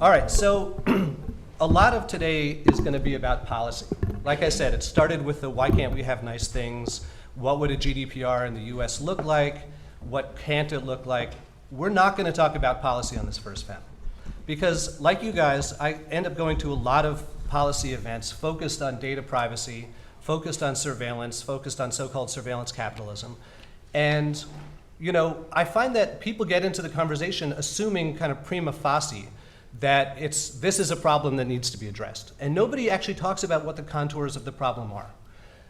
All right, so a lot of today is going to be about policy. Like I said, it started with the why can't we have nice things? What would a GDPR in the US look like? What can't it look like? We're not going to talk about policy on this first panel. Because like you guys, I end up going to a lot of policy events focused on data privacy, focused on surveillance, focused on so-called surveillance capitalism. And you know, I find that people get into the conversation assuming kind of prima facie that this is a problem that needs to be addressed. And nobody actually talks about what the contours of the problem are.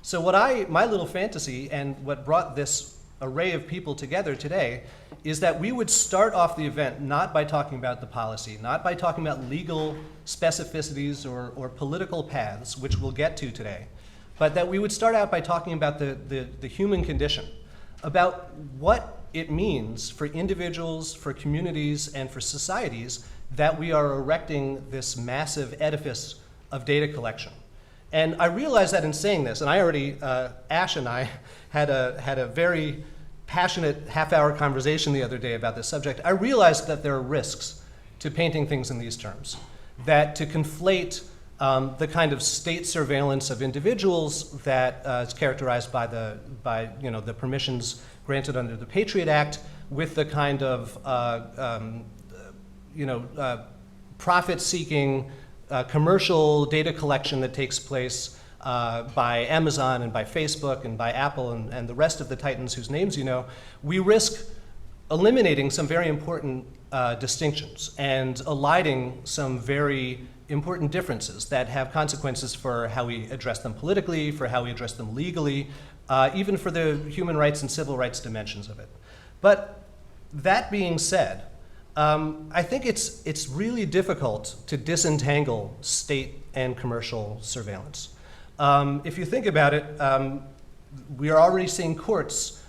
So my little fantasy and what brought this array of people together today is that we would start off the event not by talking about the policy, not by talking about legal specificities or political paths, which we'll get to today, but that we would start out by talking about the human condition, about what it means for individuals, for communities, and for societies that we are erecting this massive edifice of data collection. And I realize that in saying this, and I already, Ash and I had a very passionate half-hour conversation the other day about this subject. I realized that there are risks to painting things in these terms, that to conflate the kind of state surveillance of individuals that is characterized by the permissions granted under the Patriot Act with the kind of profit-seeking commercial data collection that takes place by Amazon and by Facebook and by Apple and the rest of the titans whose names you know, we risk eliminating some very important distinctions and eliding some very important differences that have consequences for how we address them politically, for how we address them legally, even for the human rights and civil rights dimensions of it. But that being said, I think it's really difficult to disentangle state and commercial surveillance. If you think about it, we are already seeing courts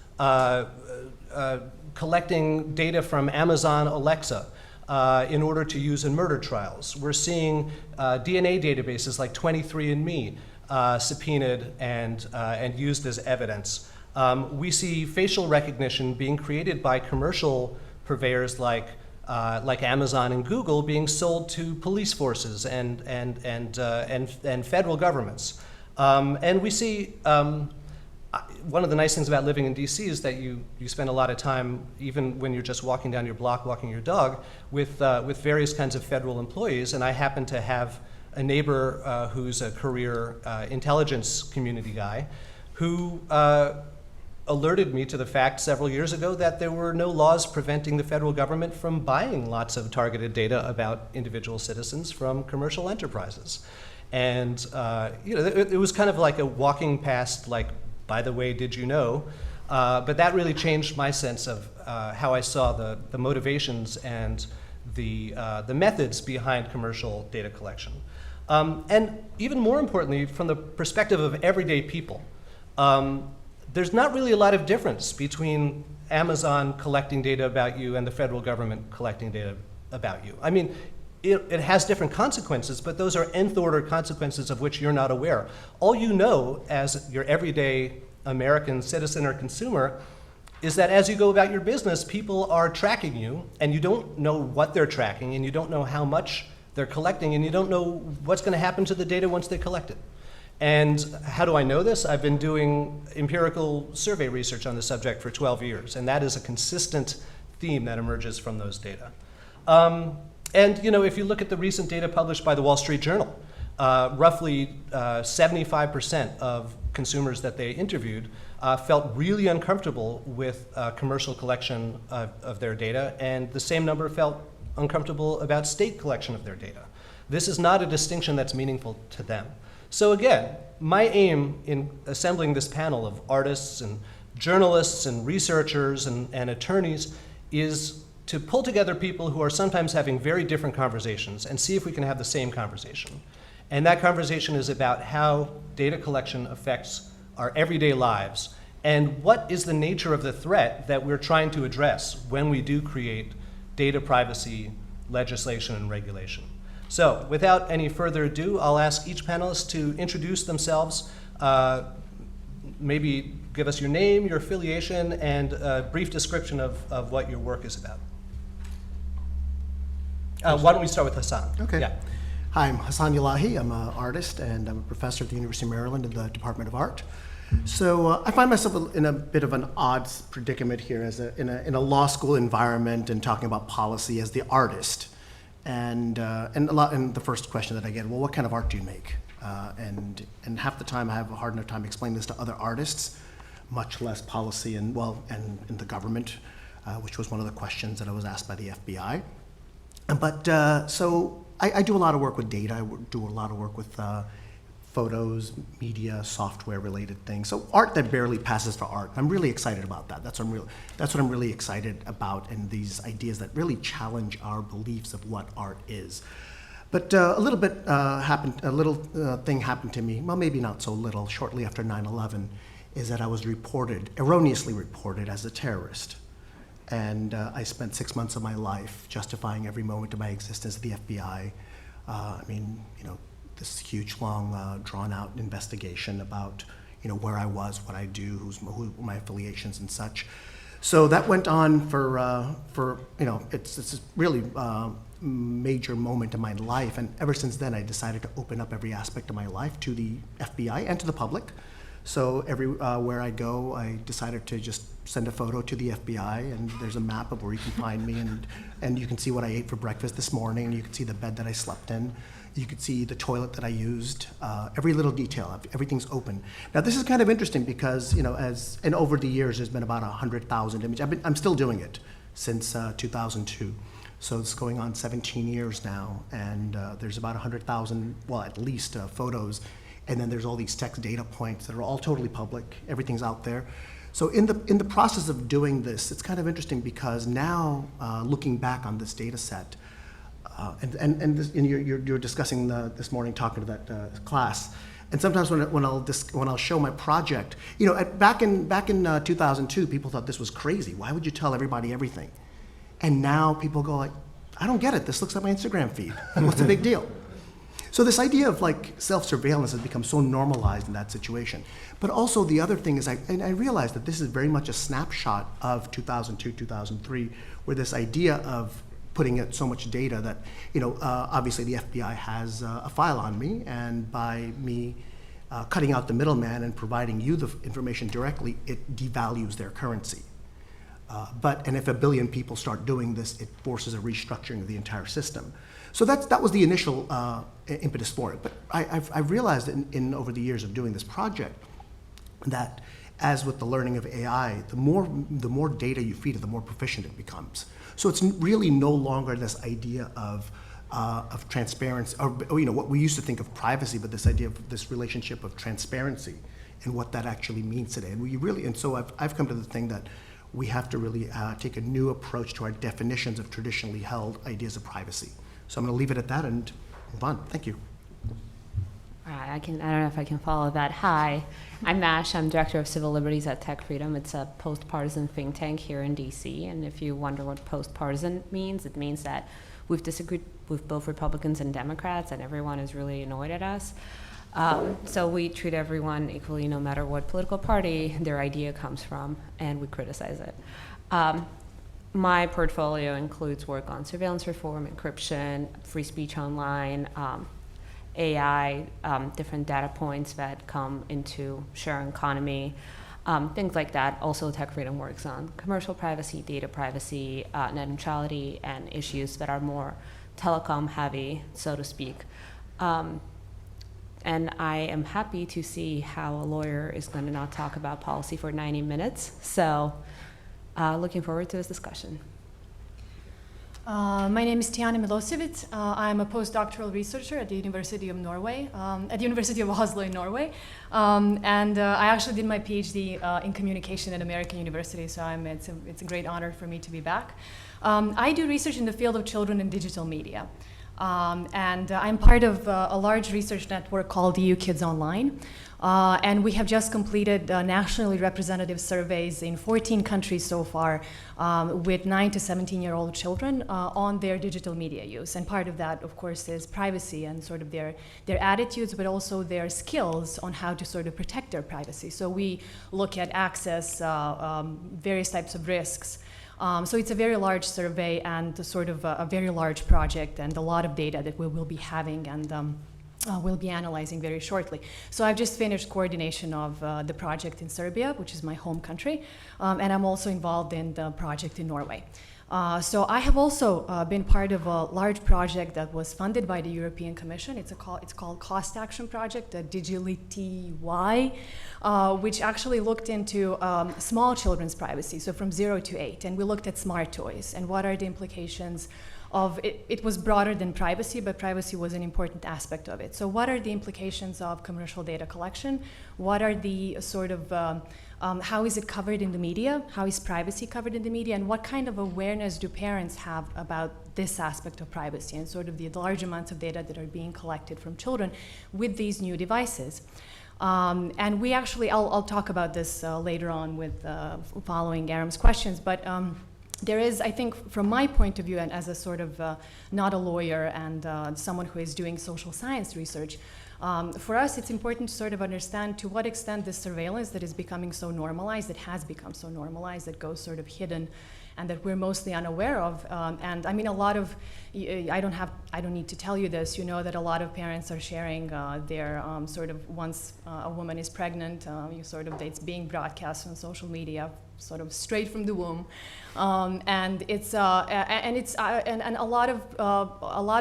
collecting data from Amazon Alexa in order to use in murder trials. We're seeing DNA databases like 23andMe subpoenaed and used as evidence. We see facial recognition being created by commercial purveyors like Amazon and Google being sold to police forces and federal governments. And we see one of the nice things about living in DC is that you spend a lot of time, even when you're just walking down your block, walking your dog, with various kinds of federal employees. And I happen to have a neighbor who's a career intelligence community guy who alerted me to the fact several years ago that there were no laws preventing the federal government from buying lots of targeted data about individual citizens from commercial enterprises. And it was kind of like a walking past, like, by the way, did you know? But that really changed my sense of how I saw the motivations and the methods behind commercial data collection. And even more importantly, from the perspective of everyday people, there's not really a lot of difference between Amazon collecting data about you and the federal government collecting data about you. I mean, it has different consequences, but those are nth order consequences of which you're not aware. All you know as your everyday American citizen or consumer is that as you go about your business, people are tracking you, and you don't know what they're tracking, and you don't know how much they're collecting, and you don't know what's going to happen to the data once they collect it. And how do I know this? I've been doing empirical survey research on the subject for 12 years, and that is a consistent theme that emerges from those data. And if you look at the recent data published by the Wall Street Journal, roughly 75% of consumers that they interviewed felt really uncomfortable with commercial collection of their data, and the same number felt uncomfortable about state collection of their data. This is not a distinction that's meaningful to them. So again, my aim in assembling this panel of artists and journalists and researchers and attorneys is to pull together people who are sometimes having very different conversations and see if we can have the same conversation. And that conversation is about how data collection affects our everyday lives and what is the nature of the threat that we're trying to address when we do create data privacy legislation and regulation. So without any further ado, I'll ask each panelist to introduce themselves, maybe give us your name, your affiliation, and a brief description of what your work is about. Why don't we start with Hasan? Okay. Yeah. Hi, I'm Hasan Elahi. I'm an artist and I'm a professor at the University of Maryland in the Department of Art. So I find myself in a bit of an odd predicament here in a law school environment and talking about policy as the artist. And the first question that I get, well, what kind of art do you make? And half the time I have a hard enough time explaining this to other artists, much less policy and in the government, which was one of the questions that I was asked by the FBI. But so I do a lot of work with data. I do a lot of work with photos, media, software-related things. So art that barely passes for art. I'm really excited about that. That's what I'm really excited about, and these ideas that really challenge our beliefs of what art is. But a little thing happened to me. Well, maybe not so little. Shortly after 9/11, is that I was erroneously reported as a terrorist. And I spent 6 months of my life justifying every moment of my existence at the FBI. This huge, long, drawn-out investigation about, where I was, what I do, who my affiliations and such. So that went on for it's a really major moment in my life. And ever since then, I decided to open up every aspect of my life to the FBI and to the public. So where I go, I decided to just send a photo to the FBI, and there's a map of where you can find me, and you can see what I ate for breakfast this morning, and you can see the bed that I slept in. You could see the toilet that I used, every little detail, everything's open. Now this is kind of interesting because, and over the years there's been about 100,000 images. I'm still doing it since 2002. So it's going on 17 years now, and there's about 100,000, well, at least photos. And then there's all these text data points that are all totally public. Everything's out there. So in the process of doing this, it's kind of interesting because now, looking back on this data set, you're discussing this morning, talking to that class, and sometimes when I'll show my project, back in 2002, people thought this was crazy. Why would you tell everybody everything? And now people go like, I don't get it. This looks like my Instagram feed. What's the big deal? So this idea of self-surveillance has become so normalized in that situation. But also the other thing is, I realized that this is very much a snapshot of 2002, 2003, where this idea of putting out so much data that, obviously the FBI has a file on me, and by me cutting out the middleman and providing you the information directly, it devalues their currency. And if 1 billion people start doing this, it forces a restructuring of the entire system. So that was the initial impetus for it. But I've realized in over the years of doing this project that, as with the learning of AI, the more data you feed it, the more proficient it becomes. So it's really no longer this idea of transparency, or what we used to think of privacy, but this idea of this relationship of transparency and what that actually means today. And so I've come to the thing that we have to really take a new approach to our definitions of traditionally held ideas of privacy. So I'm going to leave it at that and move on. Thank you. All right, I don't know if I can follow that. Hi, I'm Nash. I'm Director of Civil Liberties at TechFreedom. It's a post-partisan think tank here in DC. And if you wonder what post-partisan means, it means that we've disagreed with both Republicans and Democrats, and everyone is really annoyed at us. So we treat everyone equally, no matter what political party their idea comes from, and we criticize it. My portfolio includes work on surveillance reform, encryption, free speech online, AI, different data points that come into sharing economy, things like that. Also, TechFreedom works on commercial privacy, data privacy, net neutrality, and issues that are more telecom heavy, so to speak. And I am happy to see how a lawyer is going to not talk about policy for 90 minutes. So looking forward to this discussion. My name is Tijana Milosevich. I'm a postdoctoral researcher at the University of Norway, at the University of Oslo in Norway. And I actually did my PhD in communication at American University, so it's a great honor for me to be back. I do research in the field of children and digital media. And I'm part of a large research network called EU Kids Online. And we have just completed nationally representative surveys in 14 countries so far with 9 to 17-year-old children on their digital media use. And part of that, of course, is privacy and sort of their attitudes, but also their skills on how to sort of protect their privacy. So we look at access, various types of risks, So it's a very large survey and sort of a very large project and a lot of data that we will be having and we'll be analyzing very shortly. So I've just finished coordination of the project in Serbia, which is my home country, and I'm also involved in the project in Norway. So I have also been part of a large project that was funded by the European Commission. It's called Cost Action Project, the Digility Y, which actually looked into small children's privacy, so from 0 to 8. And we looked at smart toys and what are the implications of it. It was broader than privacy, but privacy was an important aspect of it. So what are the implications of commercial data collection? What are the sort of how is it covered in the media? How is privacy covered in the media? And what kind of awareness do parents have about this aspect of privacy and sort of the large amounts of data that are being collected from children with these new devices? And we actually, I'll talk about this later on with following Aram's questions, but there is, I think, from my point of view, and as a sort of not a lawyer and someone who is doing social science research, for us, it's important to sort of understand to what extent this surveillance that is becoming so normalized, that has become so normalized, that goes sort of hidden, and that we're mostly unaware of. And I mean, a lot of, I don't need to tell you this, you know that a lot of parents are sharing their sort of, once a woman is pregnant, it's being broadcast on social media, sort of straight from the womb, and a lot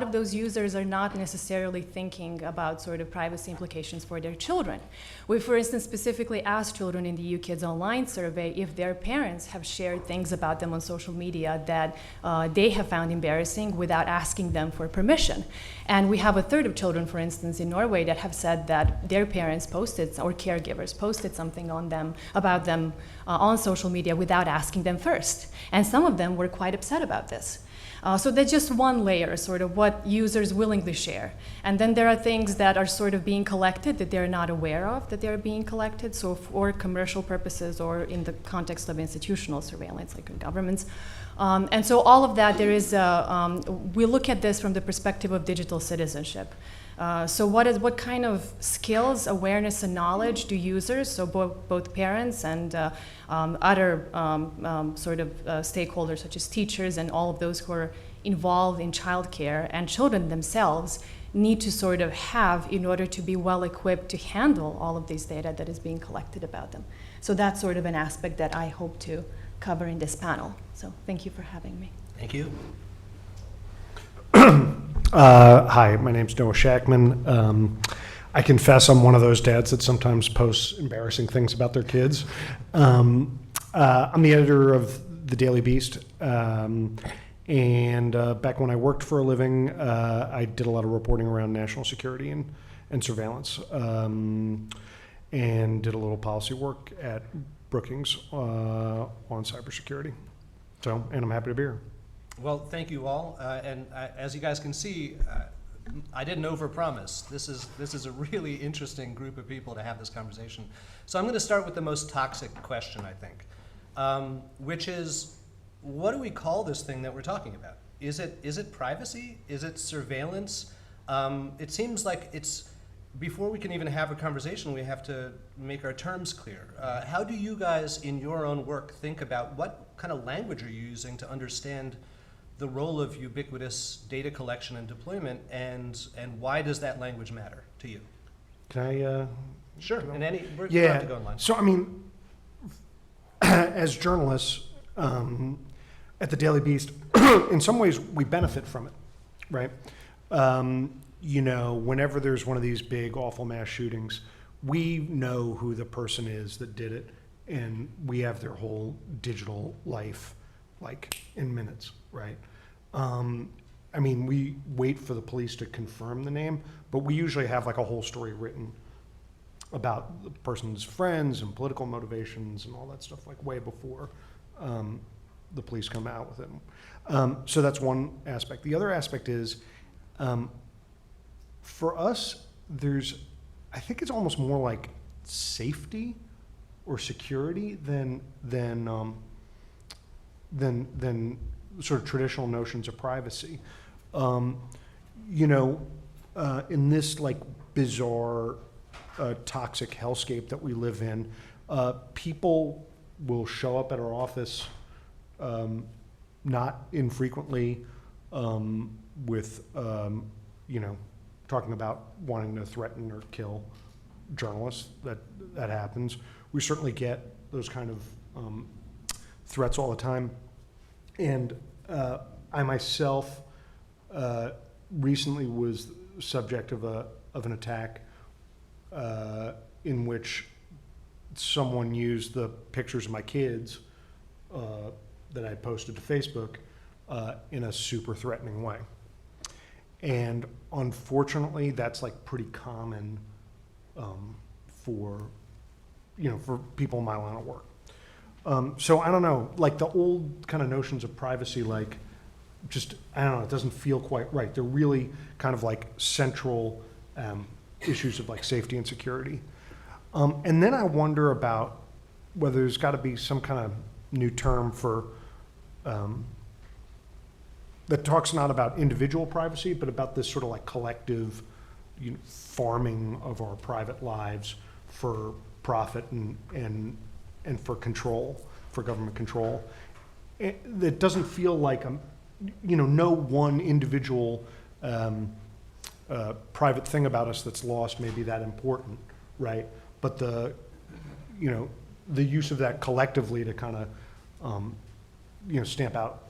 of those users are not necessarily thinking about sort of privacy implications for their children. We, for instance, specifically asked children in the U Kids Online survey if their parents have shared things about them on social media that they have found embarrassing without asking them for permission. And we have a third of children, for instance, in Norway that have said that their parents posted, or caregivers posted something on them, about them on social media without asking them first. And some of them were quite upset about this. So that's just one layer, sort of what users willingly share. And then there are things that are sort of being collected that they're not aware of that they're being collected, so for commercial purposes or in the context of institutional surveillance, like in governments. And so all of that, there is, we look at this from the perspective of digital citizenship. So what kind of skills, awareness, and knowledge do users, so both parents and other sort of stakeholders such as teachers and all of those who are involved in childcare and children themselves need to sort of have in order to be well equipped to handle all of this data that is being collected about them. So that's sort of an aspect that I hope to cover in this panel. So thank you for having me. Thank you. Hi, my name's Noah Shachtman. I confess I'm one of those dads that sometimes posts embarrassing things about their kids. I'm the editor of The Daily Beast. And back when I worked for a living, I did a lot of reporting around national security and surveillance, and did a little policy work at Brookings on cybersecurity. So, and I'm happy to be here. Well, thank you all. As you guys can see, I didn't overpromise. This is a really interesting group of people to have this conversation. So I'm going to start with the most toxic question, I think, which is, what do we call this thing that we're talking about? Is it privacy? Is it surveillance? It seems like it's, before we can even have a conversation, we have to make our terms clear. How do you guys, in your own work, think about what kind of language are you using to understand the role of ubiquitous data collection and deployment, and why does that language matter to you? Can I? Sure. And we're yeah. allowed to go in line. So I mean, as journalists at the Daily Beast, in some ways we benefit from it, right? Whenever there's one of these big, awful mass shootings, we know who the person is that did it, and we have their whole digital life, like in minutes, right? I mean, we wait for the police to confirm the name, but we usually have like a whole story written about the person's friends and political motivations and all that stuff, like way before the police come out with it. So that's one aspect. The other aspect is, for us, I think it's almost more like safety or security than sort of traditional notions of privacy. In this like bizarre, toxic hellscape that we live in, people will show up at our office not infrequently with, talking about wanting to threaten or kill journalists. That happens. We certainly get those kind of threats all the time. And I myself recently was subject of an attack in which someone used the pictures of my kids that I posted to Facebook in a super threatening way. And unfortunately, that's like pretty common for people in my line of work. So I don't know, like the old kind of notions of privacy, like just, I don't know, it doesn't feel quite right. They're really kind of like central issues of like safety and security. And then I wonder about whether there's got to be some kind of new term for that talks not about individual privacy, but about this sort of like collective farming of our private lives for profit and for control, for government control. It doesn't feel like no one individual private thing about us that's lost may be that important, right? But the use of that collectively to kind of stamp out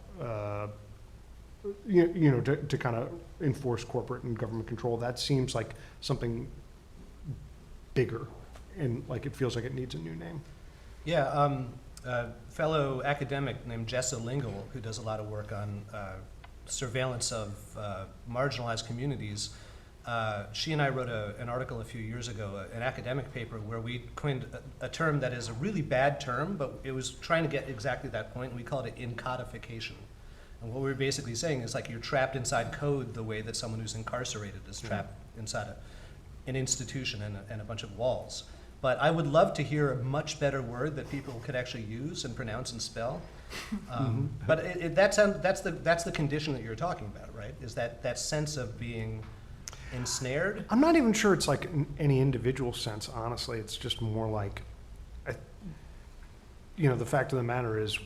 to kind of enforce corporate and government control, that seems like something bigger, and like it feels like it needs a new name. Yeah, a fellow academic named Jessa Lingle, who does a lot of work on surveillance of marginalized communities, she and I wrote an article a few years ago, an academic paper, where we coined a term that is a really bad term, but it was trying to get exactly that point, and we called it encodification. And what we were basically saying is like you're trapped inside code the way that someone who's incarcerated is trapped inside an institution and a bunch of walls. But I would love to hear a much better word that people could actually use and pronounce and spell. But that's the condition that you're talking about, right? Is that sense of being ensnared? I'm not even sure it's like in any individual sense, honestly. It's just more like, the fact of the matter is,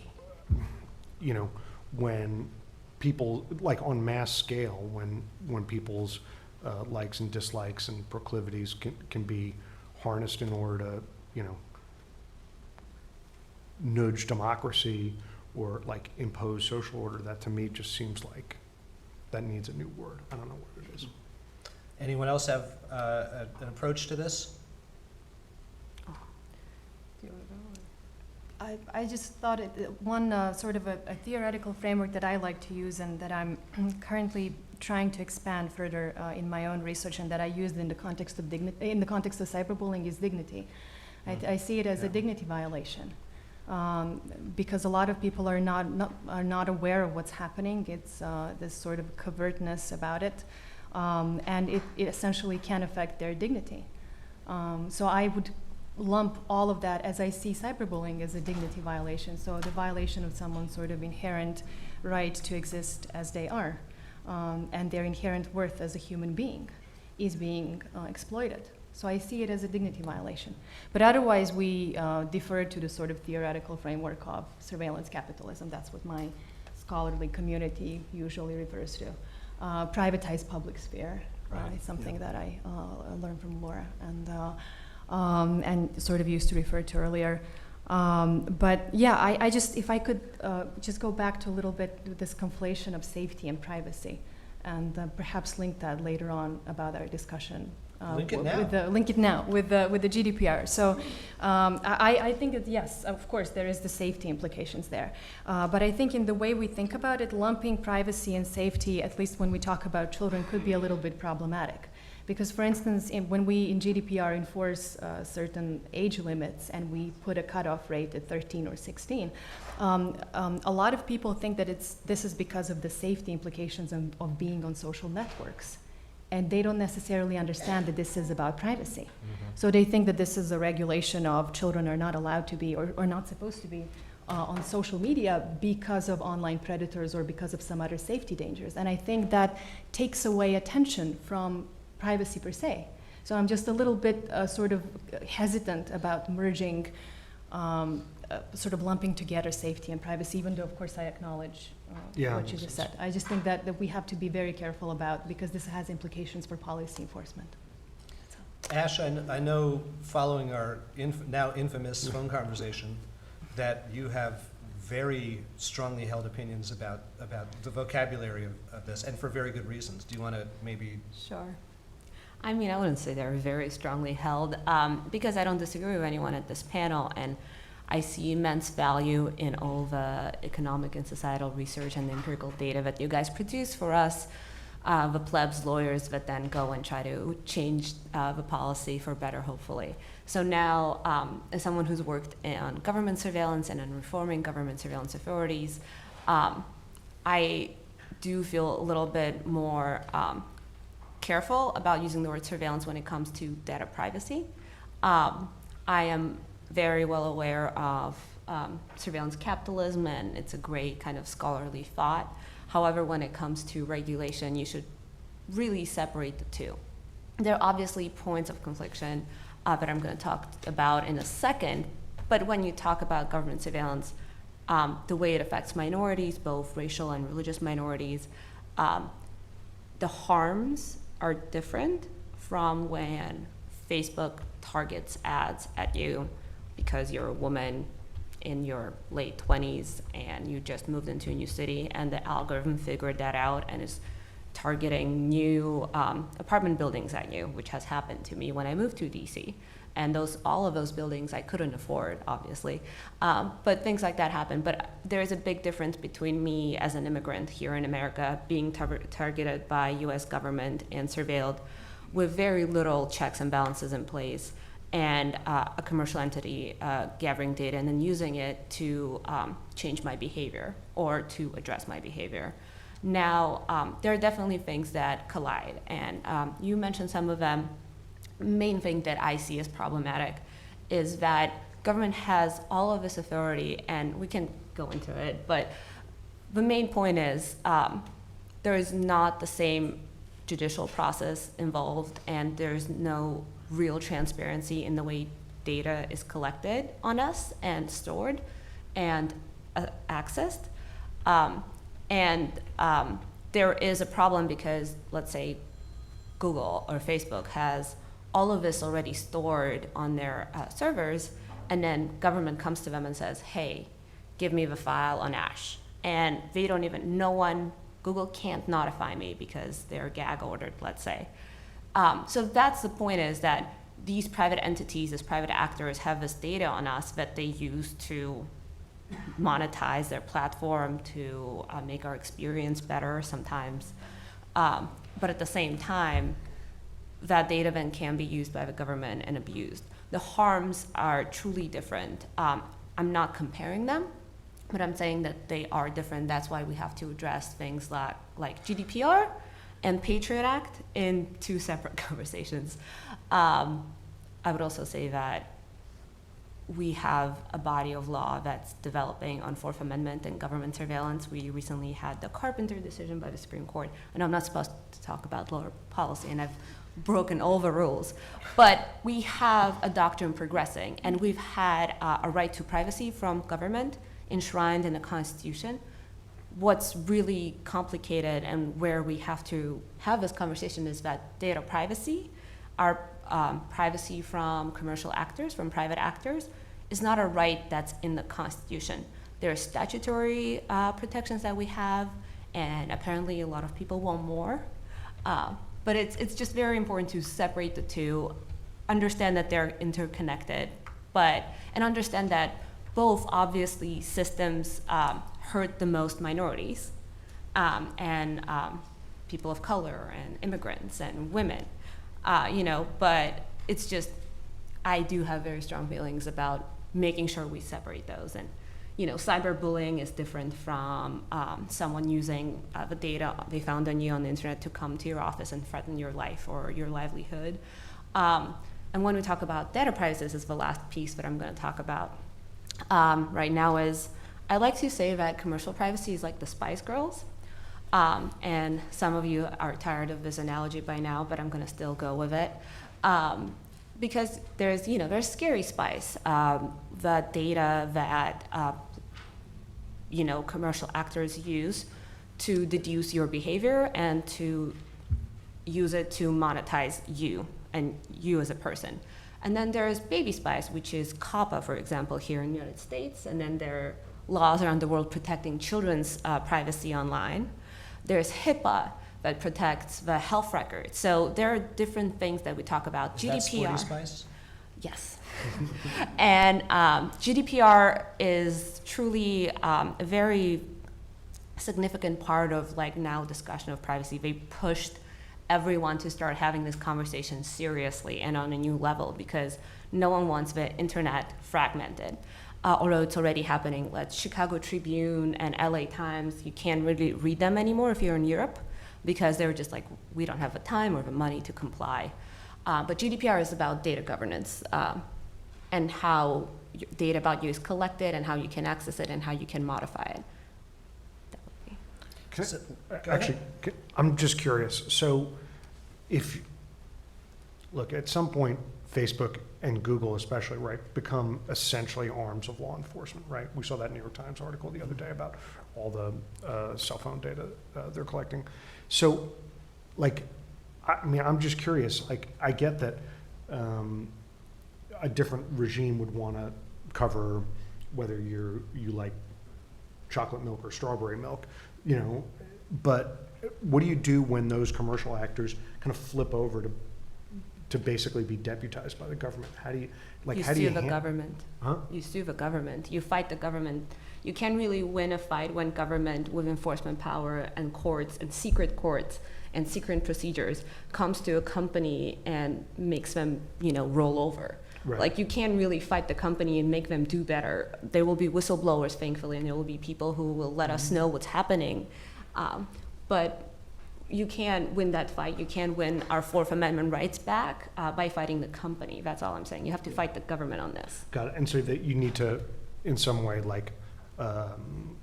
when people, like on mass scale, when people's likes and dislikes and proclivities can be harnessed in order to, nudge democracy or like impose social order, that to me just seems like that needs a new word. I don't know what it is. Anyone else have an approach to this? I just thought one sort of a theoretical framework that I like to use and that I'm currently trying to expand further in my own research and that I used in the context of in the context of cyberbullying is dignity. I see it as a dignity violation because a lot of people are not aware of what's happening. It's this sort of covertness about it, and it essentially can affect their dignity. So I would lump all of that, as I see cyberbullying, as a dignity violation. So the violation of someone's sort of inherent right to exist as they are, and their inherent worth as a human being is being exploited. So I see it as a dignity violation. But otherwise, we defer to the sort of theoretical framework of surveillance capitalism. That's what my scholarly community usually refers to. Privatized public sphere is something that I learned from Laura and sort of used to refer to earlier. But yeah, I just, if I could just go back to a little bit this conflation of safety and privacy, and perhaps link that later on about our discussion. Link it now. With the GDPR. So I think that yes, of course, there is the safety implications there. But I think in the way we think about it, lumping privacy and safety, at least when we talk about children, could be a little bit problematic. Because, for instance, when we in GDPR enforce certain age limits and we put a cutoff rate at 13 or 16, a lot of people think that this is because of the safety implications of being on social networks. And they don't necessarily understand that this is about privacy. Mm-hmm. So they think that this is a regulation of children are not allowed to be or not supposed to be on social media because of online predators or because of some other safety dangers. And I think that takes away attention from privacy per se. So I'm just a little bit sort of hesitant about merging sort of lumping together safety and privacy, even though, of course, I acknowledge Yeah, what you just said. I just think that we have to be very careful about, because this has implications for policy enforcement. Ash, I know following our now infamous phone conversation that you have very strongly held opinions about the vocabulary of this, and for very good reasons. Do you want to maybe? Sure. I mean, I wouldn't say they're very strongly held, because I don't disagree with anyone at this panel, and I see immense value in all the economic and societal research and the empirical data that you guys produce for us, the plebs lawyers that then go and try to change the policy for better, hopefully. So now, as someone who's worked on government surveillance and on reforming government surveillance authorities, I do feel a little bit more careful about using the word surveillance when it comes to data privacy. I am very well aware of surveillance capitalism, and it's a great kind of scholarly thought. However, when it comes to regulation, you should really separate the two. There are obviously points of confliction that I'm going to talk about in a second, but when you talk about government surveillance, the way it affects minorities, both racial and religious minorities, the harms are different from when Facebook targets ads at you because you're a woman in your late 20s and you just moved into a new city, and the algorithm figured that out and is targeting new apartment buildings at you, which has happened to me when I moved to DC. And all of those buildings I couldn't afford, obviously. But things like that happen. But there's a big difference between me as an immigrant here in America being targeted by US government and surveilled with very little checks and balances in place, and a commercial entity gathering data and then using it to change my behavior or to address my behavior. Now, there are definitely things that collide, and you mentioned some of them. Main thing that I see as problematic is that government has all of this authority, and we can go into it, but the main point is there is not the same judicial process involved, and there's no real transparency in the way data is collected on us and stored and accessed. There is a problem because, let's say, Google or Facebook has all of this already stored on their servers, and then government comes to them and says, hey, give me the file on Ash. And they don't even, Google can't notify me because they're gag ordered, let's say. So that's the point, is that these private entities, these private actors have this data on us that they use to monetize their platform, to make our experience better sometimes. But at the same time, that data then can be used by the government and abused. The harms are truly different. I'm not comparing them, but I'm saying that they are different. That's why we have to address things like GDPR and Patriot Act in two separate conversations. I would also say that we have a body of law that's developing on Fourth Amendment and government surveillance. We recently had the Carpenter decision by the Supreme Court, and I'm not supposed to talk about law or policy, and I've broken all the rules. But we have a doctrine progressing, and we've had a right to privacy from government enshrined in the Constitution. What's really complicated and where we have to have this conversation is that data privacy, our privacy from commercial actors, from private actors, is not a right that's in the Constitution. There are statutory protections that we have, and apparently a lot of people want more. But it's just very important to separate the two, understand that they're interconnected, and understand that both obviously systems hurt the most minorities and people of color and immigrants and women, but it's just, I do have very strong feelings about making sure we separate those. And cyberbullying is different from someone using the data they found on you on the internet to come to your office and threaten your life or your livelihood. And when we talk about data privacy, this is the last piece that I'm going to talk about right now. Is I like to say that commercial privacy is like the Spice Girls. And some of you are tired of this analogy by now, but I'm going to still go with it. Because there's scary spice. The data that commercial actors use to deduce your behavior and to use it to monetize you and you as a person. And then there's baby spice, which is COPPA, for example, here in the United States. And then there are laws around the world protecting children's privacy online. There's HIPAA that protects the health records. So there are different things that we talk about. Is that GDPR. Sporty Spice? Yes. And GDPR is truly a very significant part of now discussion of privacy. They pushed everyone to start having this conversation seriously and on a new level because no one wants the internet fragmented. Although it's already happening. Like Chicago Tribune and LA Times, you can't really read them anymore if you're in Europe because they're just we don't have the time or the money to comply. But GDPR is about data governance and how data about you is collected and how you can access it and how you can modify it. I'm just curious. So look, at some point, Facebook and Google especially, right, become essentially arms of law enforcement, right? We saw that New York Times article the other day about all the cell phone data they're collecting. So, I'm just curious. I get that a different regime would want to cover whether you like chocolate milk or strawberry milk, but what do you do when those commercial actors kind of flip over to basically be deputized by the government? How do you sue the government. Huh? You sue the government. You fight the government. You can't really win a fight when government with enforcement power and courts and secret procedures comes to a company and makes them, roll over. Right. You can't really fight the company and make them do better. There will be whistleblowers, thankfully, and there will be people who will let us know what's happening. But you can't win that fight. You can't win our Fourth Amendment rights back by fighting the company. That's all I'm saying. You have to fight the government on this. Got it. And so that you need to, in some way,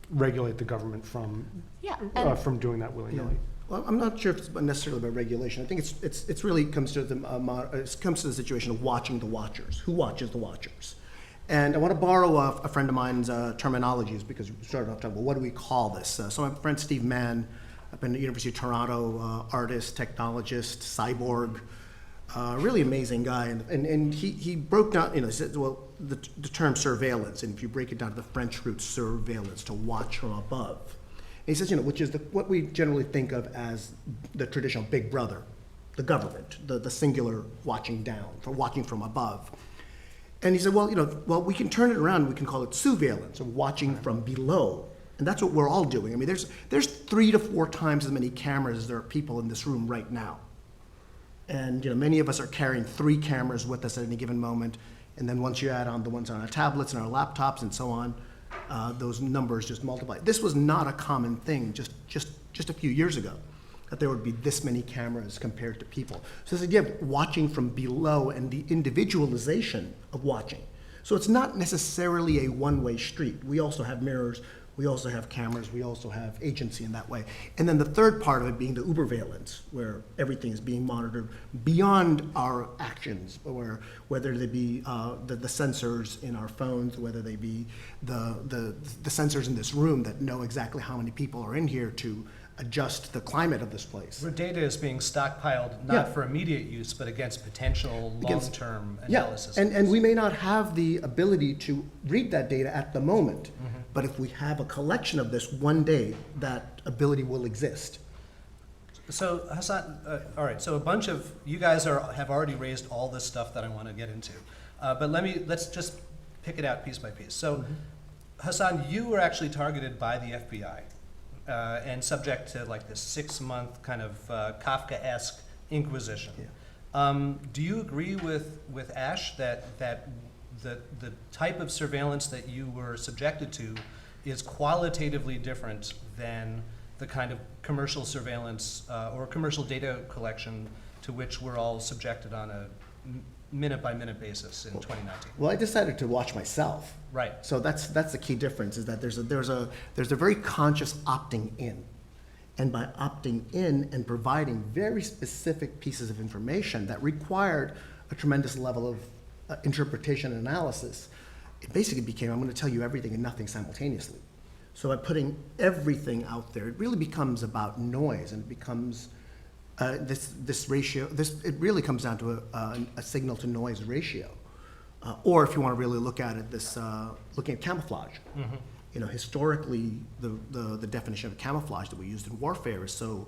regulate the government from doing that willy-nilly. Well, I'm not sure if it's necessarily about regulation. I think it's really comes to the situation of watching the watchers. Who watches the watchers? And I want to borrow a friend of mine's terminologies because we started off talking, well, what do we call this? So my friend Steve Mann, up in the University of Toronto, artist, technologist, cyborg, really amazing guy. And he broke down, he said, well, the term surveillance, and if you break it down to the French root, surveillance, to watch from above. And he says, which is what we generally think of as the traditional big brother, the government, the singular watching down, watching from above. And he said, well, we can turn it around. We can call it surveillance, or watching from below. And that's what we're all doing. I mean, there's 3 to 4 times as many cameras as there are people in this room right now. And many of us are carrying 3 cameras with us at any given moment. And then once you add on the ones on our tablets and our laptops and so on, those numbers just multiply. This was not a common thing just a few years ago, that there would be this many cameras compared to people. So this idea of watching from below and the individualization of watching. So it's not necessarily a one-way street. We also have mirrors, we also have cameras, we also have agency in that way. And then the third part of it being the uberveillance, where everything is being monitored beyond our actions, or whether they be the sensors in our phones, whether they be the sensors in this room that know exactly how many people are in here to adjust the climate of this place. Where data is being stockpiled not for immediate use, but against potential long-term analysis. And we may not have the ability to read that data at the moment, but if we have a collection of this, one day that ability will exist. So Hasan, all right, so a bunch of you guys have already raised all this stuff that I want to get into, but let's just pick it out piece by piece. So Hasan, you were actually targeted by the FBI. And subject to this 6-month kind of Kafka-esque inquisition. Yeah. Do you agree with Ash that the type of surveillance that you were subjected to is qualitatively different than the kind of commercial surveillance or commercial data collection to which we're all subjected on a minute-by-minute basis in 2019? Well, I decided to watch myself. Right. So that's the key difference, is that there's a very conscious opting in. And by opting in and providing very specific pieces of information that required a tremendous level of interpretation and analysis, it basically became, I'm going to tell you everything and nothing simultaneously. So by putting everything out there, it really becomes about noise, and it becomes this ratio. It really comes down to a signal to noise ratio, or if you want to really look at it, looking at camouflage. Mm-hmm. You know, historically, the definition of camouflage that we used in warfare is so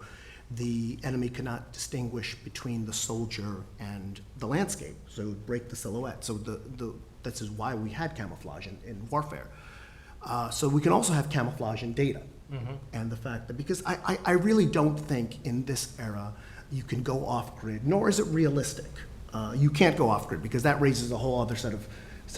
the enemy cannot distinguish between the soldier and the landscape, so it would break the silhouette. So this is why we had camouflage in warfare. So we can also have camouflage in data. Mm-hmm. And the fact that, because I really don't think in this era you can go off grid, nor is it realistic. You can't go off grid because that raises a whole other set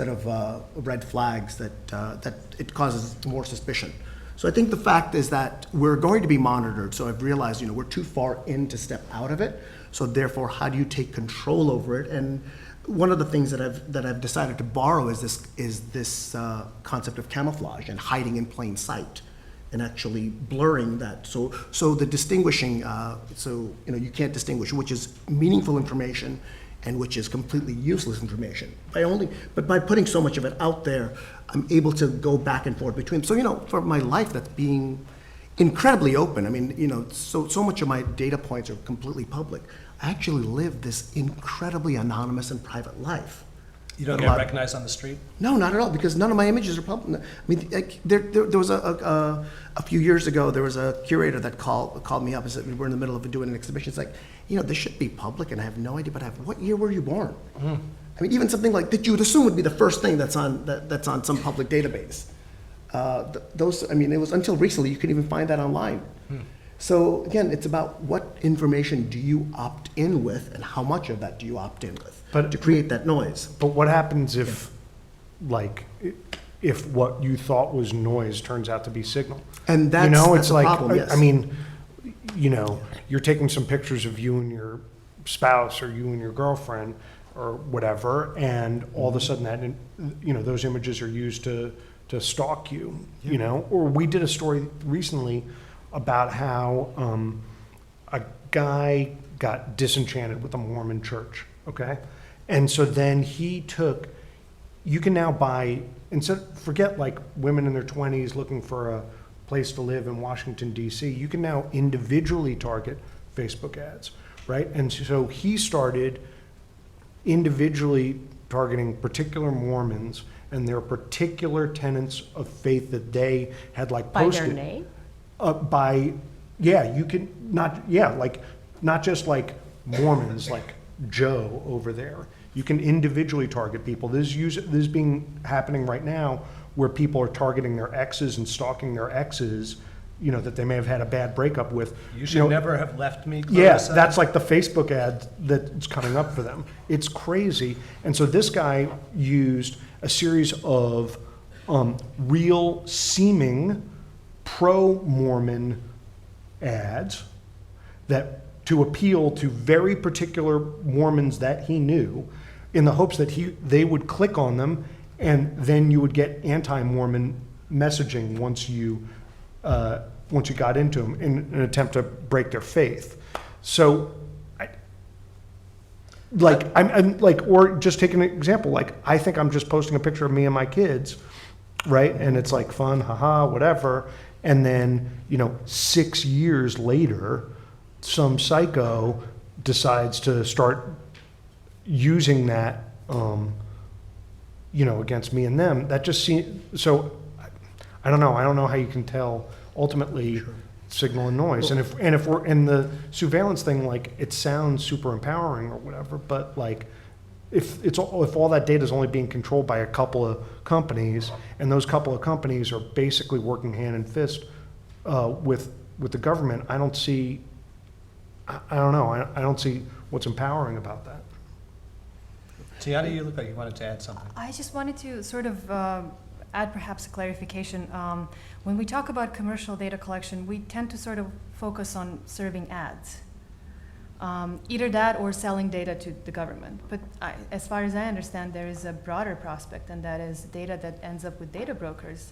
of red flags that it causes more suspicion. So I think the fact is that we're going to be monitored. So I've realized, we're too far in to step out of it. So therefore, how do you take control over it? And one of the things that I've decided to borrow is this concept of camouflage and hiding in plain sight, and actually blurring that. So the distinguishing, you can't distinguish which is meaningful information and which is completely useless information. But by putting so much of it out there, I'm able to go back and forth between. So, for my life, that's being incredibly open. I mean, so much of my data points are completely public. I actually live this incredibly anonymous and private life. You don't get recognized on the street? No, not at all, because none of my images are public. I mean, there was a few years ago, there was a curator that called me up and said, we were in the middle of doing an exhibition. It's like, this should be public, and I have no idea, but what year were you born? Mm. I mean, even something like that you would assume would be the first thing that's on some public database. It was until recently you could even find that online. Hmm. So again, it's about what information do you opt in with, and how much of that do you opt in with to create that noise. But what happens if what you thought was noise turns out to be signal? And that's it's the like, problem, yes. I mean, you're taking some pictures of you and your spouse or you and your girlfriend or whatever, and all of a sudden that, those images are used to stalk you, Or we did a story recently about how a guy got disenchanted with a Mormon church, okay? And so then you can now buy, forget like women in their 20s looking for a place to live in Washington, D.C., you can now individually target Facebook ads, right? And so he started individually targeting particular Mormons and their particular tenets of faith that they had posted. By their name? You can not just like Mormons, like Joe over there. You can individually target people. This is happening right now, where people are targeting their exes and stalking their exes, that they may have had a bad breakup with. You should never have left me, Clarissa. Yeah, that's like the Facebook ad that's coming up for them. It's crazy. And so this guy used a series of real seeming pro-Mormon ads to appeal to very particular Mormons that he knew, in the hopes that they would click on them, and then you would get anti-Mormon messaging once you got into them in an attempt to break their faith. So, or just take an example. I think I'm just posting a picture of me and my kids, right? And it's like fun, haha, whatever. And then, 6 years later, some psycho decides to start using that, against me and them. That just seems, so I don't know. I don't know how you can tell ultimately signal and noise. And if we're in the surveillance thing, it sounds super empowering or whatever, but if all that data is only being controlled by a couple of companies, and those couple of companies are basically working hand in fist with the government, I don't see what's empowering about that. Tijana, you look like you wanted to add something. I just wanted to sort of add perhaps a clarification. When we talk about commercial data collection, we tend to sort of focus on serving ads. Either that or selling data to the government. But as far as I understand, there is a broader prospect, and that is data that ends up with data brokers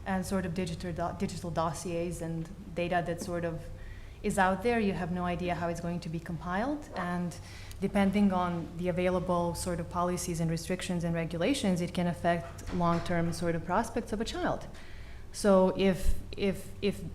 and sort of digital dossiers and data that sort of is out there, you have no idea how it's going to be compiled, and depending on the available sort of policies and restrictions and regulations, it can affect long-term sort of prospects of a child. So if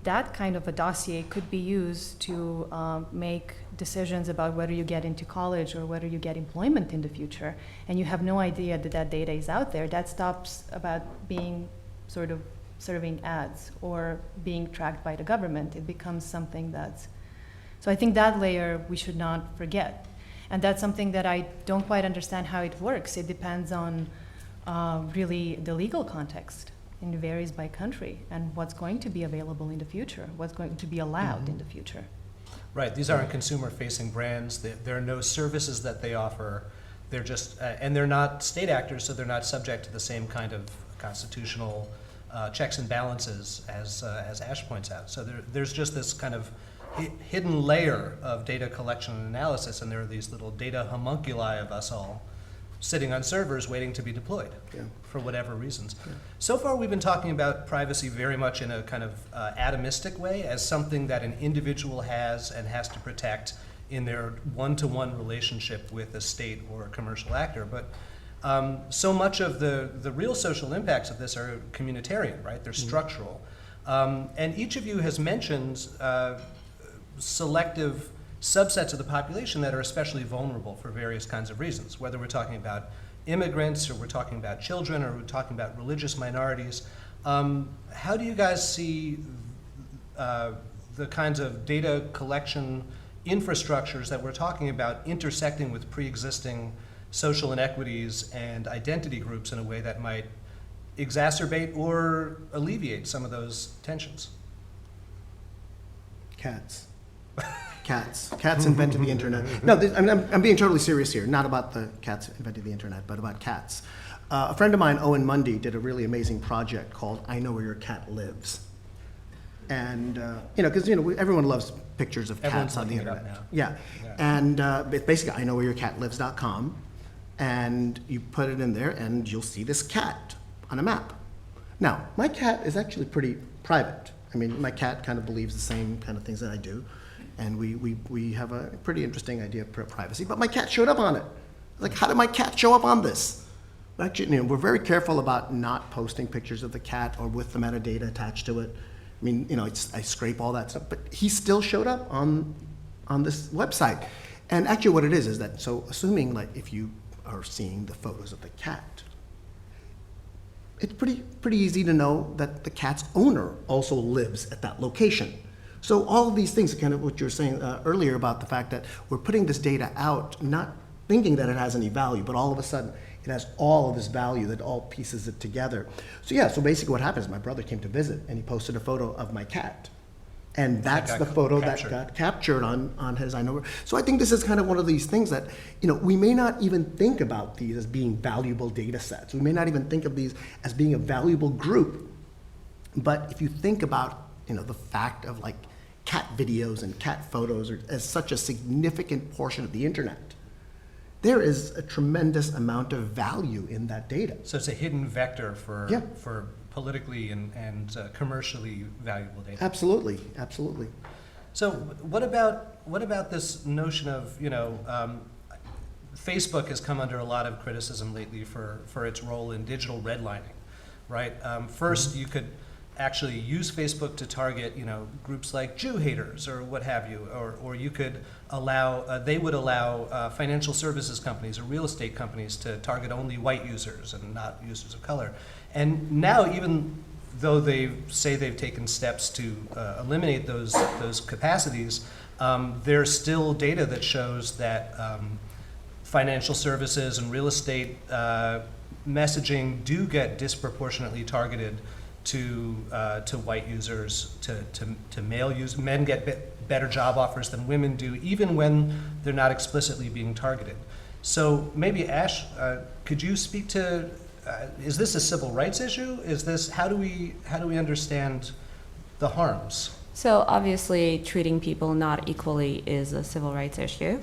that kind of a dossier could be used to make decisions about whether you get into college or whether you get employment in the future, and you have no idea that that data is out there, that stops about being sort of serving ads or being tracked by the government. It becomes something that's, so I think that layer we should not forget. And that's something that I don't quite understand how it works. It depends on really the legal context, and it varies by country, and what's going to be available in the future, what's going to be allowed in the future. Right, these aren't consumer-facing brands. There are no services that they offer. They're just, and they're not state actors, so they're not subject to the same kind of constitutional checks and balances as Ash points out. So there's just this kind of hidden layer of data collection and analysis, and there are these little data homunculi of us all sitting on servers waiting to be deployed for whatever reasons. So far we've been talking about privacy very much in a kind of atomistic way, as something that an individual has and has to protect in their one-to-one relationship with a state or a commercial actor. But so much of the real social impacts of this are communitarian, right? They're structural. And each of you has mentioned selective subsets of the population that are especially vulnerable for various kinds of reasons, whether we're talking about immigrants or we're talking about children or we're talking about religious minorities. How do you guys see the kinds of data collection infrastructures that we're talking about intersecting with pre-existing social inequities and identity groups in a way that might exacerbate or alleviate some of those tensions? Cats. Cats invented the internet. No, I'm being totally serious here. Not about the cats invented the internet, but about cats. A friend of mine, Owen Mundy, did a really amazing project called "I Know Where Your Cat Lives," and because everyone loves pictures of cats on the internet. Yeah, and it's basically IKnowWhereYourCatLives.com, and you put it in there, and you'll see this cat on a map. Now, my cat is actually pretty private. I mean, my cat kind of believes the same kind of things that I do. And we have a pretty interesting idea of privacy, but my cat showed up on it. Like, how did my cat show up on this? Actually, we're very careful about not posting pictures of the cat or with the metadata attached to it. I mean, I scrape all that stuff, but he still showed up on this website. And actually what it is that, so assuming like if you are seeing the photos of the cat, it's pretty easy to know that the cat's owner also lives at that location. So all of these things, kind of what you were saying earlier about the fact that we're putting this data out, not thinking that it has any value, but all of a sudden it has all of this value that all pieces it together. So yeah, so basically what happens, my brother came to visit and he posted a photo of my cat. And that's the photo that got captured on his I Know. So I think this is kind of one of these things that, we may not even think about these as being valuable data sets. We may not even think of these as being a valuable group. But if you think about, the fact of like cat videos and cat photos as such a significant portion of the internet, there is a tremendous amount of value in that data. So it's a hidden vector for politically and commercially valuable data. Absolutely. So what about this notion of, Facebook has come under a lot of criticism lately for its role in digital redlining, right? First, you could actually use Facebook to target, groups like Jew haters or what have you, or you could allow, they would allow financial services companies or real estate companies to target only white users and not users of color. And now, even though they say they've taken steps to eliminate those capacities, there's still data that shows that financial services and real estate messaging do get disproportionately targeted to white users, to male users. Men get better job offers than women do, even when they're not explicitly being targeted. So maybe Ash, could you speak to? Is this a civil rights issue? How do we understand the harms? So obviously, treating people not equally is a civil rights issue.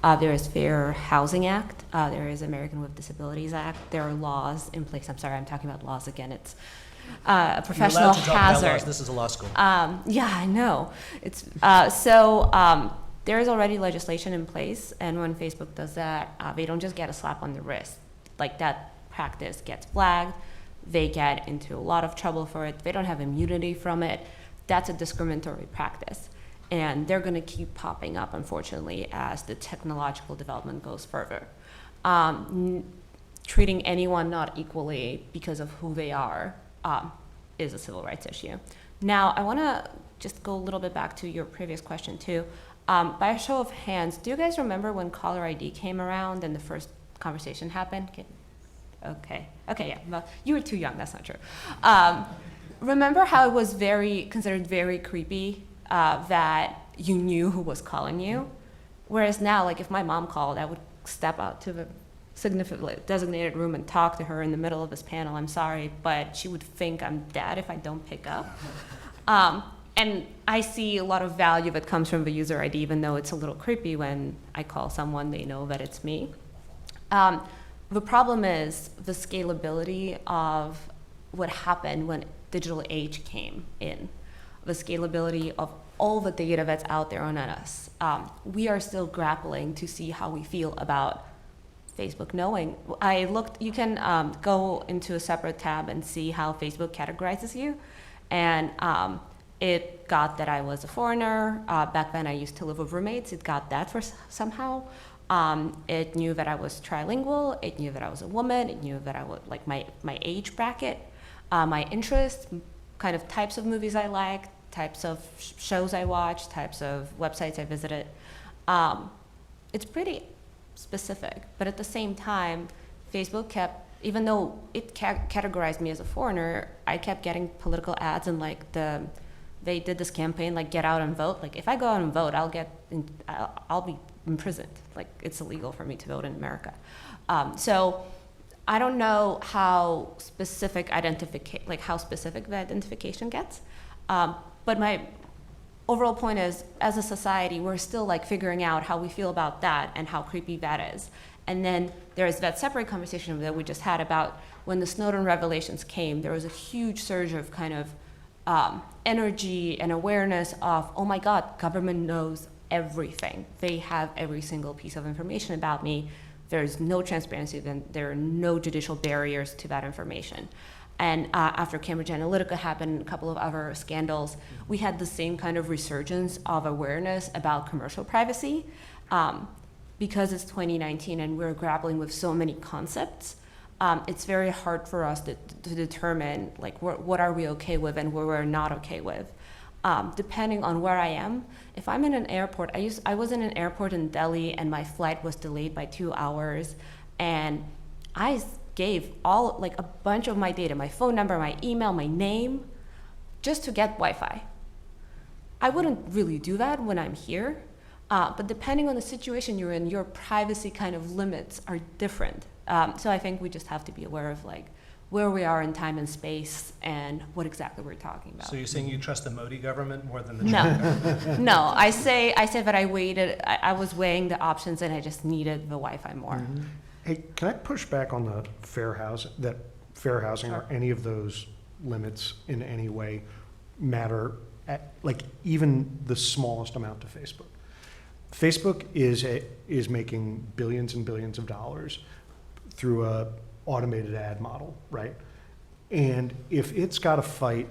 There is Fair Housing Act. There is American with Disabilities Act. There are laws in place. I'm sorry, I'm talking about laws again. It's a You're professional allowed to talk about hazard. laws. This is a law school. Yeah, I know. It's there is already legislation in place, and when Facebook does that, they don't just get a slap on the wrist. Like, that practice gets flagged, they get into a lot of trouble for it. They don't have immunity from it. That's a discriminatory practice, and they're going to keep popping up, unfortunately, as the technological development goes further. Treating anyone not equally because of who they are is a civil rights issue. Now, I want to just go a little bit back to your previous question, too. By a show of hands, do you guys remember when caller ID came around and the first conversation happened? Okay, yeah, well, you were too young, that's not true. Remember how it was considered very creepy that you knew who was calling you? Whereas now, like, if my mom called, I would step out to the designated room and talk to her in the middle of this panel. I'm sorry, but she would think I'm dead if I don't pick up. And I see a lot of value that comes from the user ID, even though it's a little creepy when I call someone, they know that it's me. The problem is the scalability of what happened when digital age came in, the scalability of all the data that's out there on us. We are still grappling to see how we feel about Facebook knowing. You can go into a separate tab and see how Facebook categorizes you. And it got that I was a foreigner. Back then I used to live with roommates. It got that for somehow. It knew that I was trilingual. It knew that I was a woman. It knew that I would like my age bracket, my interests, kind of types of movies I like, types of shows I watch, types of websites I visited. It's pretty specific, but at the same time, Facebook kept, even though it categorized me as a foreigner, I kept getting political ads and like they did this campaign like get out and vote. Like if I go out and vote, I'll be imprisoned. Like it's illegal for me to vote in America. So I don't know how specific the identification gets. But my overall point is, as a society, we're still like figuring out how we feel about that and how creepy that is. And then there's that separate conversation that we just had about when the Snowden revelations came, there was a huge surge of kind of energy and awareness of, oh my God, government knows everything. They have every single piece of information about me. There's no transparency, then there are no judicial barriers to that information. And after Cambridge Analytica happened and a couple of other scandals, we had the same kind of resurgence of awareness about commercial privacy. Because it's 2019 and we're grappling with so many concepts, it's very hard for us to determine like what are we okay with and what we're not okay with. Depending on where I am, if I'm in an airport, I was in an airport in Delhi and my flight was delayed by 2 hours, and I gave a bunch of my data, my phone number, my email, my name, just to get Wi-Fi. I wouldn't really do that when I'm here, but depending on the situation you're in, your privacy kind of limits are different. So I think we just have to be aware of like where we are in time and space and what exactly we're talking about. So you're saying you trust the Modi government more than the No, I say that I was weighing the options and I just needed the Wi-Fi more. Mm-hmm. Hey, can I push back on the fair housing or any of those limits in any way matter at like even the smallest amount to Facebook? Facebook is making billions and billions of dollars through a automated ad model, right? And if it's got to fight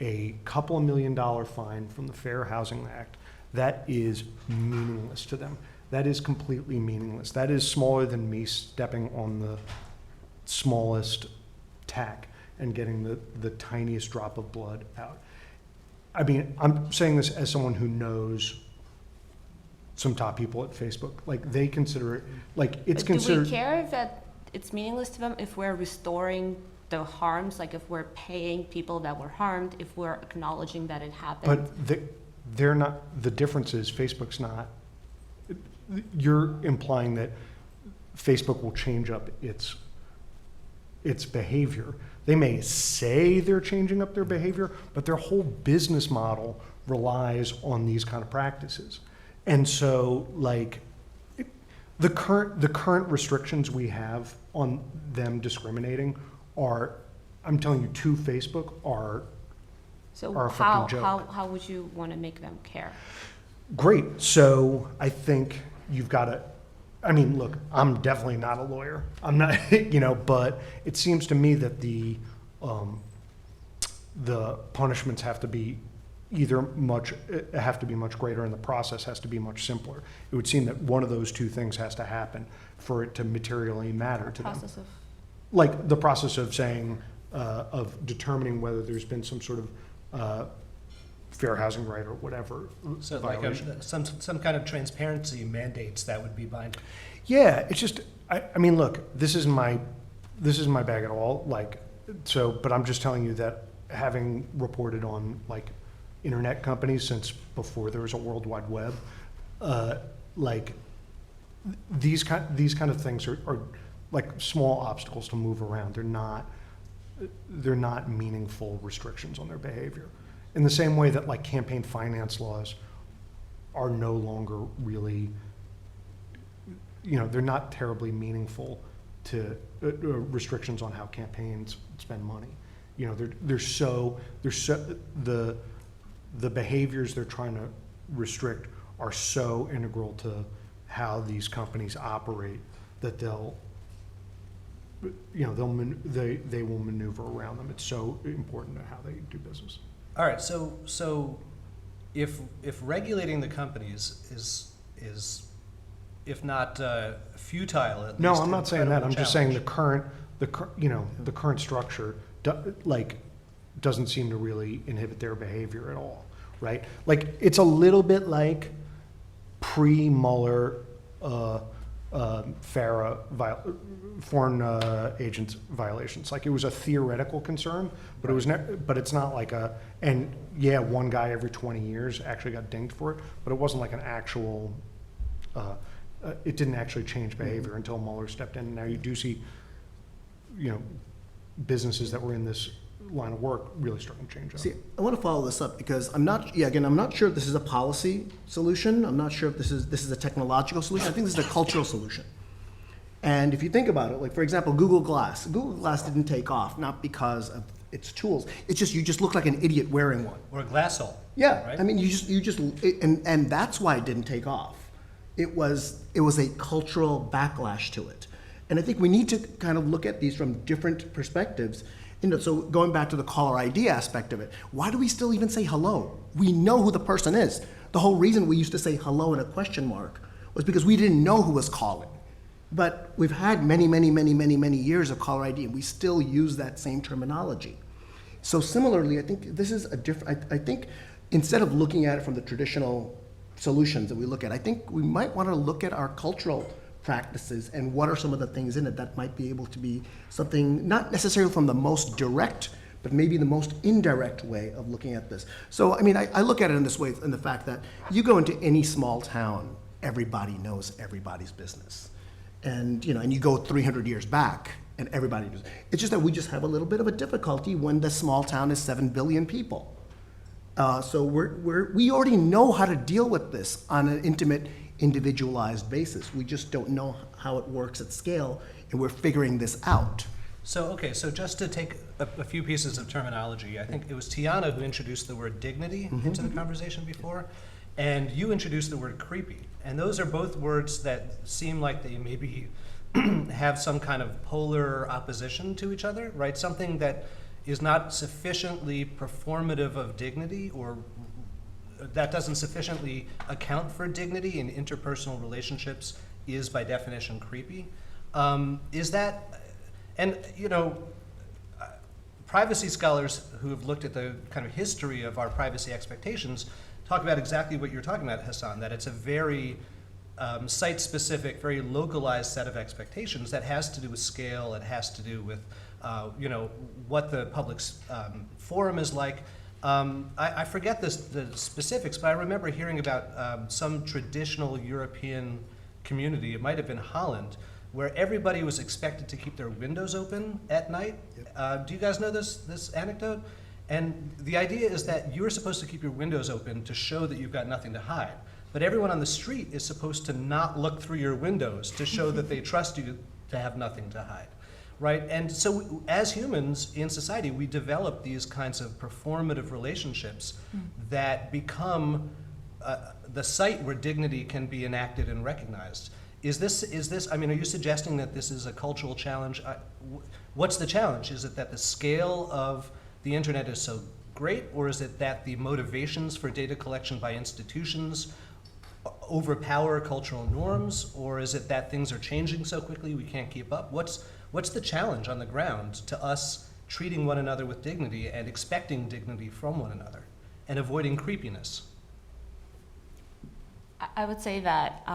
a couple $1 million fine from the Fair Housing Act, that is meaningless to them. That is completely meaningless. That is smaller than me stepping on the smallest tack and getting the tiniest drop of blood out. I mean, I'm saying this as someone who knows some top people at Facebook. Like they consider it, like it's considered. Do we care if that it's meaningless to them if we're restoring the harms, like if we're paying people that were harmed, if we're acknowledging that it happened? But they're not, the difference is Facebook's not, you're implying that Facebook will change up its behavior. They may say they're changing up their behavior, but their whole business model relies on these kind of practices. And so like the current restrictions we have on them discriminating are I'm telling you, to Facebook are So a how, fucking joke. how would you want to make them care? great. So I think you've got to, I mean, look, I'm definitely not a lawyer. I'm not, but it seems to me that the punishments have to be have to be much greater, and the process has to be much simpler. It would seem that one of those two things has to happen for it to materially matter to them. Process of, Like the process of saying, of determining whether there's been some sort of fair housing right or whatever So like violation. some kind of transparency mandates that would be binding. Yeah, it's just, I mean, look, this isn't my bag at all. Like, so, but I'm just telling you that having reported on like internet companies since before there was a World Wide Web, like these kind of things are like small obstacles to move around. They're not meaningful restrictions on their behavior. In the same way that like campaign finance laws are no longer really, they're not terribly meaningful to restrictions on how campaigns spend money. The behaviors they're trying to restrict are so integral to how these companies operate that they will maneuver around them. It's so important to how they do business. All right, so if regulating the companies is if not futile, at least No, I'm not saying that. I'm incredibly just saying challenging. the current structure doesn't seem to really inhibit their behavior at all, right? Like it's a little bit like pre-Mueller FARA foreign agents violations. Like it was a theoretical concern, but it was but it's not like one guy every 20 years actually got dinged for it, but it wasn't like an actual. It didn't actually change behavior until Mueller stepped in. Now you do see, businesses that were in this line of work really starting to change up. See, I want to follow this up because I'm not sure if this is a policy solution. I'm not sure if this is a technological solution. I think this is a cultural solution. And if you think about it, like for example, Google Glass didn't take off, not because of its tools. It's just, you just look like an idiot wearing one. Or a glass hole. Yeah, right? I mean, and that's why it didn't take off. It was a cultural backlash to it. And I think we need to kind of look at these from different perspectives. So going back to the caller ID aspect of it, why do we still even say hello? We know who the person is. The whole reason we used to say hello and a question mark was because we didn't know who was calling. But we've had many, many, many, many, many years of caller ID, and we still use that same terminology. So similarly, I think this is a different, I think instead of looking at it from the traditional solutions that we look at, I think we might want to look at our cultural practices and what are some of the things in it that might be able to be something, not necessarily from the most direct, but maybe the most indirect way of looking at this. So, I mean, I look at it in this way, in the fact that you go into any small town, everybody knows everybody's business. And, and you go 300 years back, and everybody knows. It's just that we just have a little bit of a difficulty when the small town is 7 billion people. So we already know how to deal with this on an intimate, individualized basis. We just don't know how it works at scale, and we're figuring this out. So just to take a few pieces of terminology, I think it was Tijana who introduced the word dignity into the conversation before, and you introduced the word creepy. And those are both words that seem like they maybe have some kind of polar opposition to each other, right? Something that is not sufficiently performative of dignity, or that doesn't sufficiently account for dignity in interpersonal relationships is by definition creepy. Is that, and privacy scholars who have looked at the kind of history of our privacy expectations talk about exactly what you're talking about, Hasan, that it's a very site-specific, very localized set of expectations that has to do with scale, it has to do with what the public forum is like. I forget the specifics, but I remember hearing about some traditional European community, it might have been Holland, where everybody was expected to keep their windows open at night. Yep. Do you guys know this anecdote? And the idea is that you're supposed to keep your windows open to show that you've got nothing to hide. But everyone on the street is supposed to not look through your windows to show that they trust you to have nothing to hide. right? And so as humans in society, we develop these kinds of performative relationships that become the site where dignity can be enacted and recognized. Is this, I mean, are you suggesting that this is a cultural challenge? What's the challenge? Is it that the scale of the internet is so great, or is it that the motivations for data collection by institutions overpower cultural norms, or is it that things are changing so quickly we can't keep up? What's the challenge on the ground to us treating one another with dignity and expecting dignity from one another and avoiding creepiness? I would say that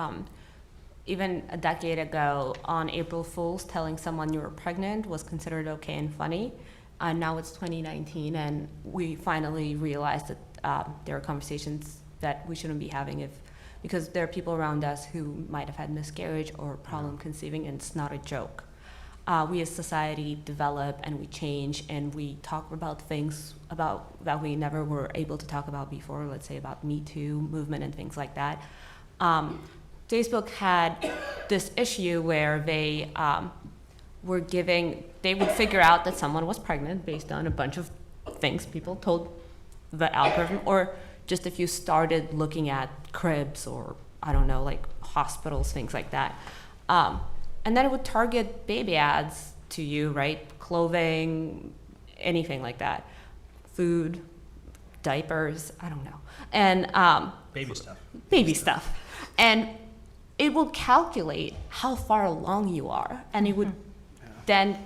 even a decade ago, on April Fools, telling someone you were pregnant was considered okay and funny. Now it's 2019, and we finally realized that there are conversations that we shouldn't be having because there are people around us who might have had miscarriage or problem conceiving, and it's not a joke. We as society develop and we change, and we talk about things that we never were able to talk about before, let's say about Me Too movement and things like that. Facebook had this issue where they would figure out that someone was pregnant based on a bunch of things people told the algorithm, or just if you started looking at cribs or, I don't know, like hospitals, things like that. And then it would target baby ads to you, right? Clothing, anything like that. Food, diapers, I don't know. And baby stuff. And it will calculate how far along you are, and it would then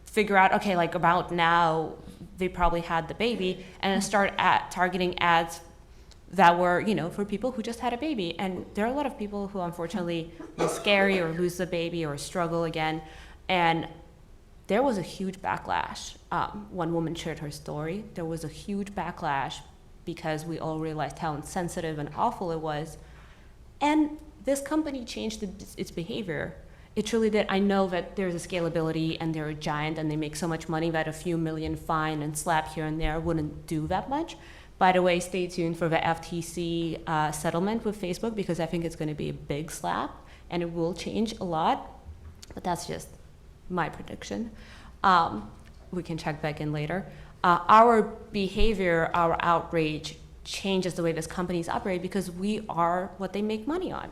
figure out, okay, like about now, they probably had the baby, and then start targeting ads that were, you know, for people who just had a baby. And there are a lot of people who unfortunately miscarry or lose the baby or struggle again. And there was a huge backlash. One woman shared her story. There was a huge backlash because we all realized how insensitive and awful it was. And this company changed its behavior. It truly did. I know that there's a scalability and they're a giant and they make so much money that a few million fine and slap here and there wouldn't do that much. By the way, stay tuned for the FTC settlement with Facebook, because I think it's going to be a big slap and it will change a lot. But that's just my prediction. We can check back in later. Our behavior, our outrage changes the way these companies operate because we are what they make money on.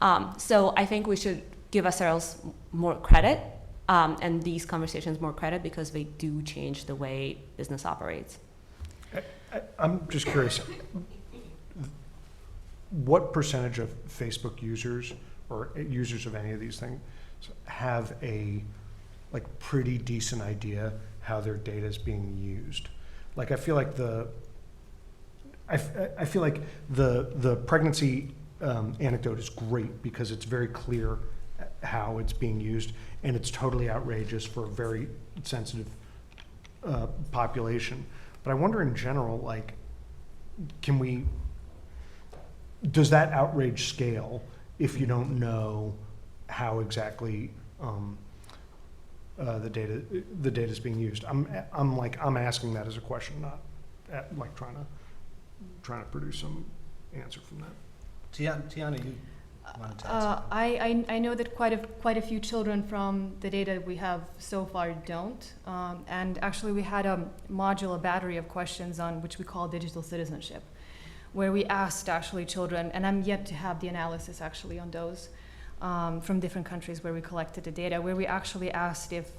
Yeah. So I think we should give ourselves more credit and these conversations more credit because they do change the way business operates. I'm just curious, what percentage of Facebook users or users of any of these things have a pretty decent idea how their data is being used? Like I feel like the pregnancy anecdote is great because it's very clear how it's being used, and it's totally outrageous for a very sensitive population. But I wonder in general, does that outrage scale if you don't know how exactly the data is being used? I'm asking that as a question, not trying to produce some answer from that. Tijana, you wanted to answer. I know that quite a few children from the data we have so far don't. And actually we had a battery of questions on which we call digital citizenship, where we asked actually children, and I'm yet to have the analysis actually on those from different countries where we collected the data, where we actually asked if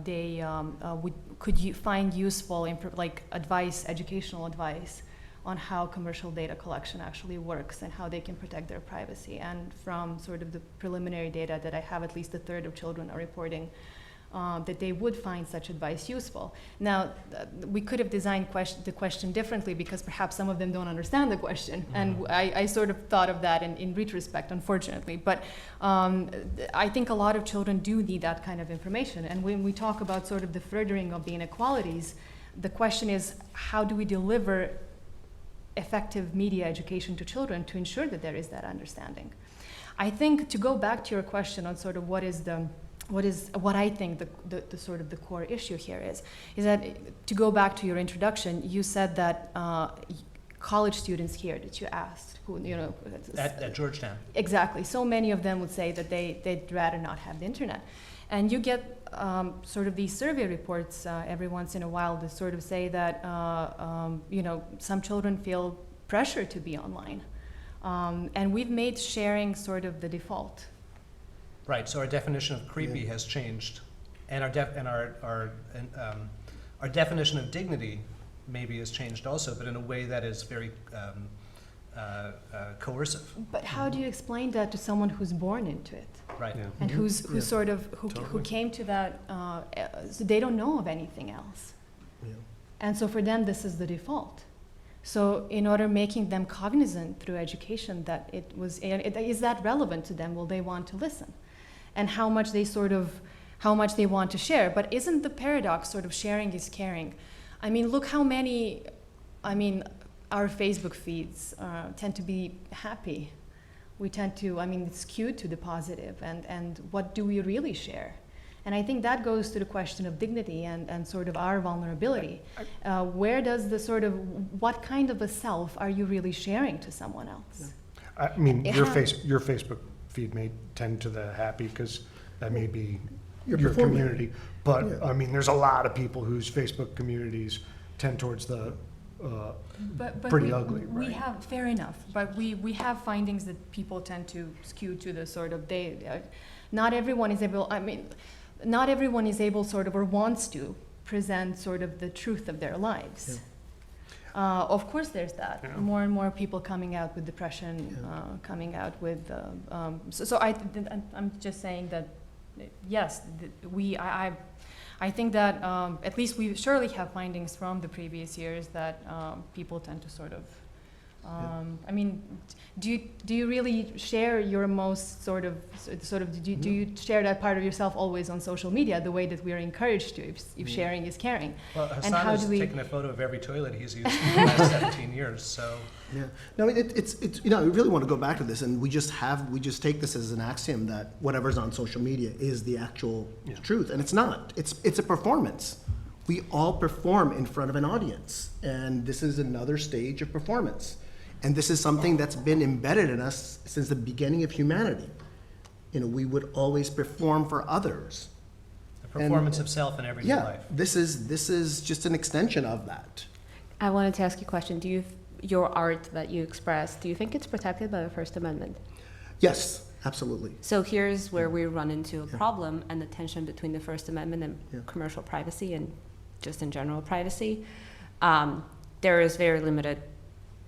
they could you find useful advice, educational advice on how commercial data collection actually works and how they can protect their privacy. And from sort of the preliminary data that I have, at least a third of children are reporting that they would find such advice useful. Now, we could have designed the question differently because perhaps some of them don't understand the question. And I sort of thought of that in retrospect, unfortunately. But I think a lot of children do need that kind of information. And when we talk about sort of the furthering of the inequalities, the question is, how do we deliver effective media education to children to ensure that there is that understanding? I think to go back to your question on sort of what I think the sort of the core issue here is that, to go back to your introduction, you said that college students here that you asked, who, you know, at Georgetown. Exactly. So many of them would say that they'd rather not have the internet. And you get sort of these survey reports every once in a while that sort of say that some children feel pressure to be online, and we've made sharing sort of the default. Right, so our definition of creepy has changed, and our definition of dignity maybe has changed also, but in a way that is very coercive. But how do you explain that to someone who's born into it? Right. Yeah. And who Totally. came to that, so they don't know of anything else. Yeah. And so for them, this is the default. So in order making them cognizant through education that is that relevant to them, will they want to listen? And how much they want to share. But isn't the paradox sort of sharing is caring? I mean, look how many, our Facebook feeds tend to be happy. We tend to, it's skewed to the positive, and what do we really share? And I think that goes to the question of dignity and sort of our vulnerability. Where does what kind of a self are you really sharing to someone else? I mean, It your has- your Facebook feed may tend to the happy because that may be You're your performing. community. But, Yeah. I mean, there's a lot of people whose Facebook communities tend towards the But pretty we, ugly, we right? have, fair enough, but we have findings that people tend to skew to the sort of, not everyone is able, not everyone is able sort of, or wants to present sort of the truth of their lives. Of course there's that. Yeah. More and more people coming out with depression, coming out with, I'm just saying that, yes, I think that at least we surely have findings from the previous years that people tend to sort of, do you really share your most do you share that part of yourself always on social media the way that we are encouraged to, if sharing is caring? Well, And how Hasan has do we- taken a photo of every toilet he's used in the last 17 years, so. Yeah. No, it's I really want to go back to this, and we just take this as an axiom that whatever's on social media is the actual truth, and it's not. It's a performance. We all perform in front of an audience, and this is another stage of performance. And this is something that's been embedded in us since the beginning of humanity. We would always perform for others. The performance of self in everyday Yeah, life. this is just an extension of that. I wanted to ask you a question. Your art that you express, do you think it's protected by the First Amendment? Yes, absolutely. So here's where we run into a problem and the tension between the First Amendment and commercial privacy and just in general privacy. There is very limited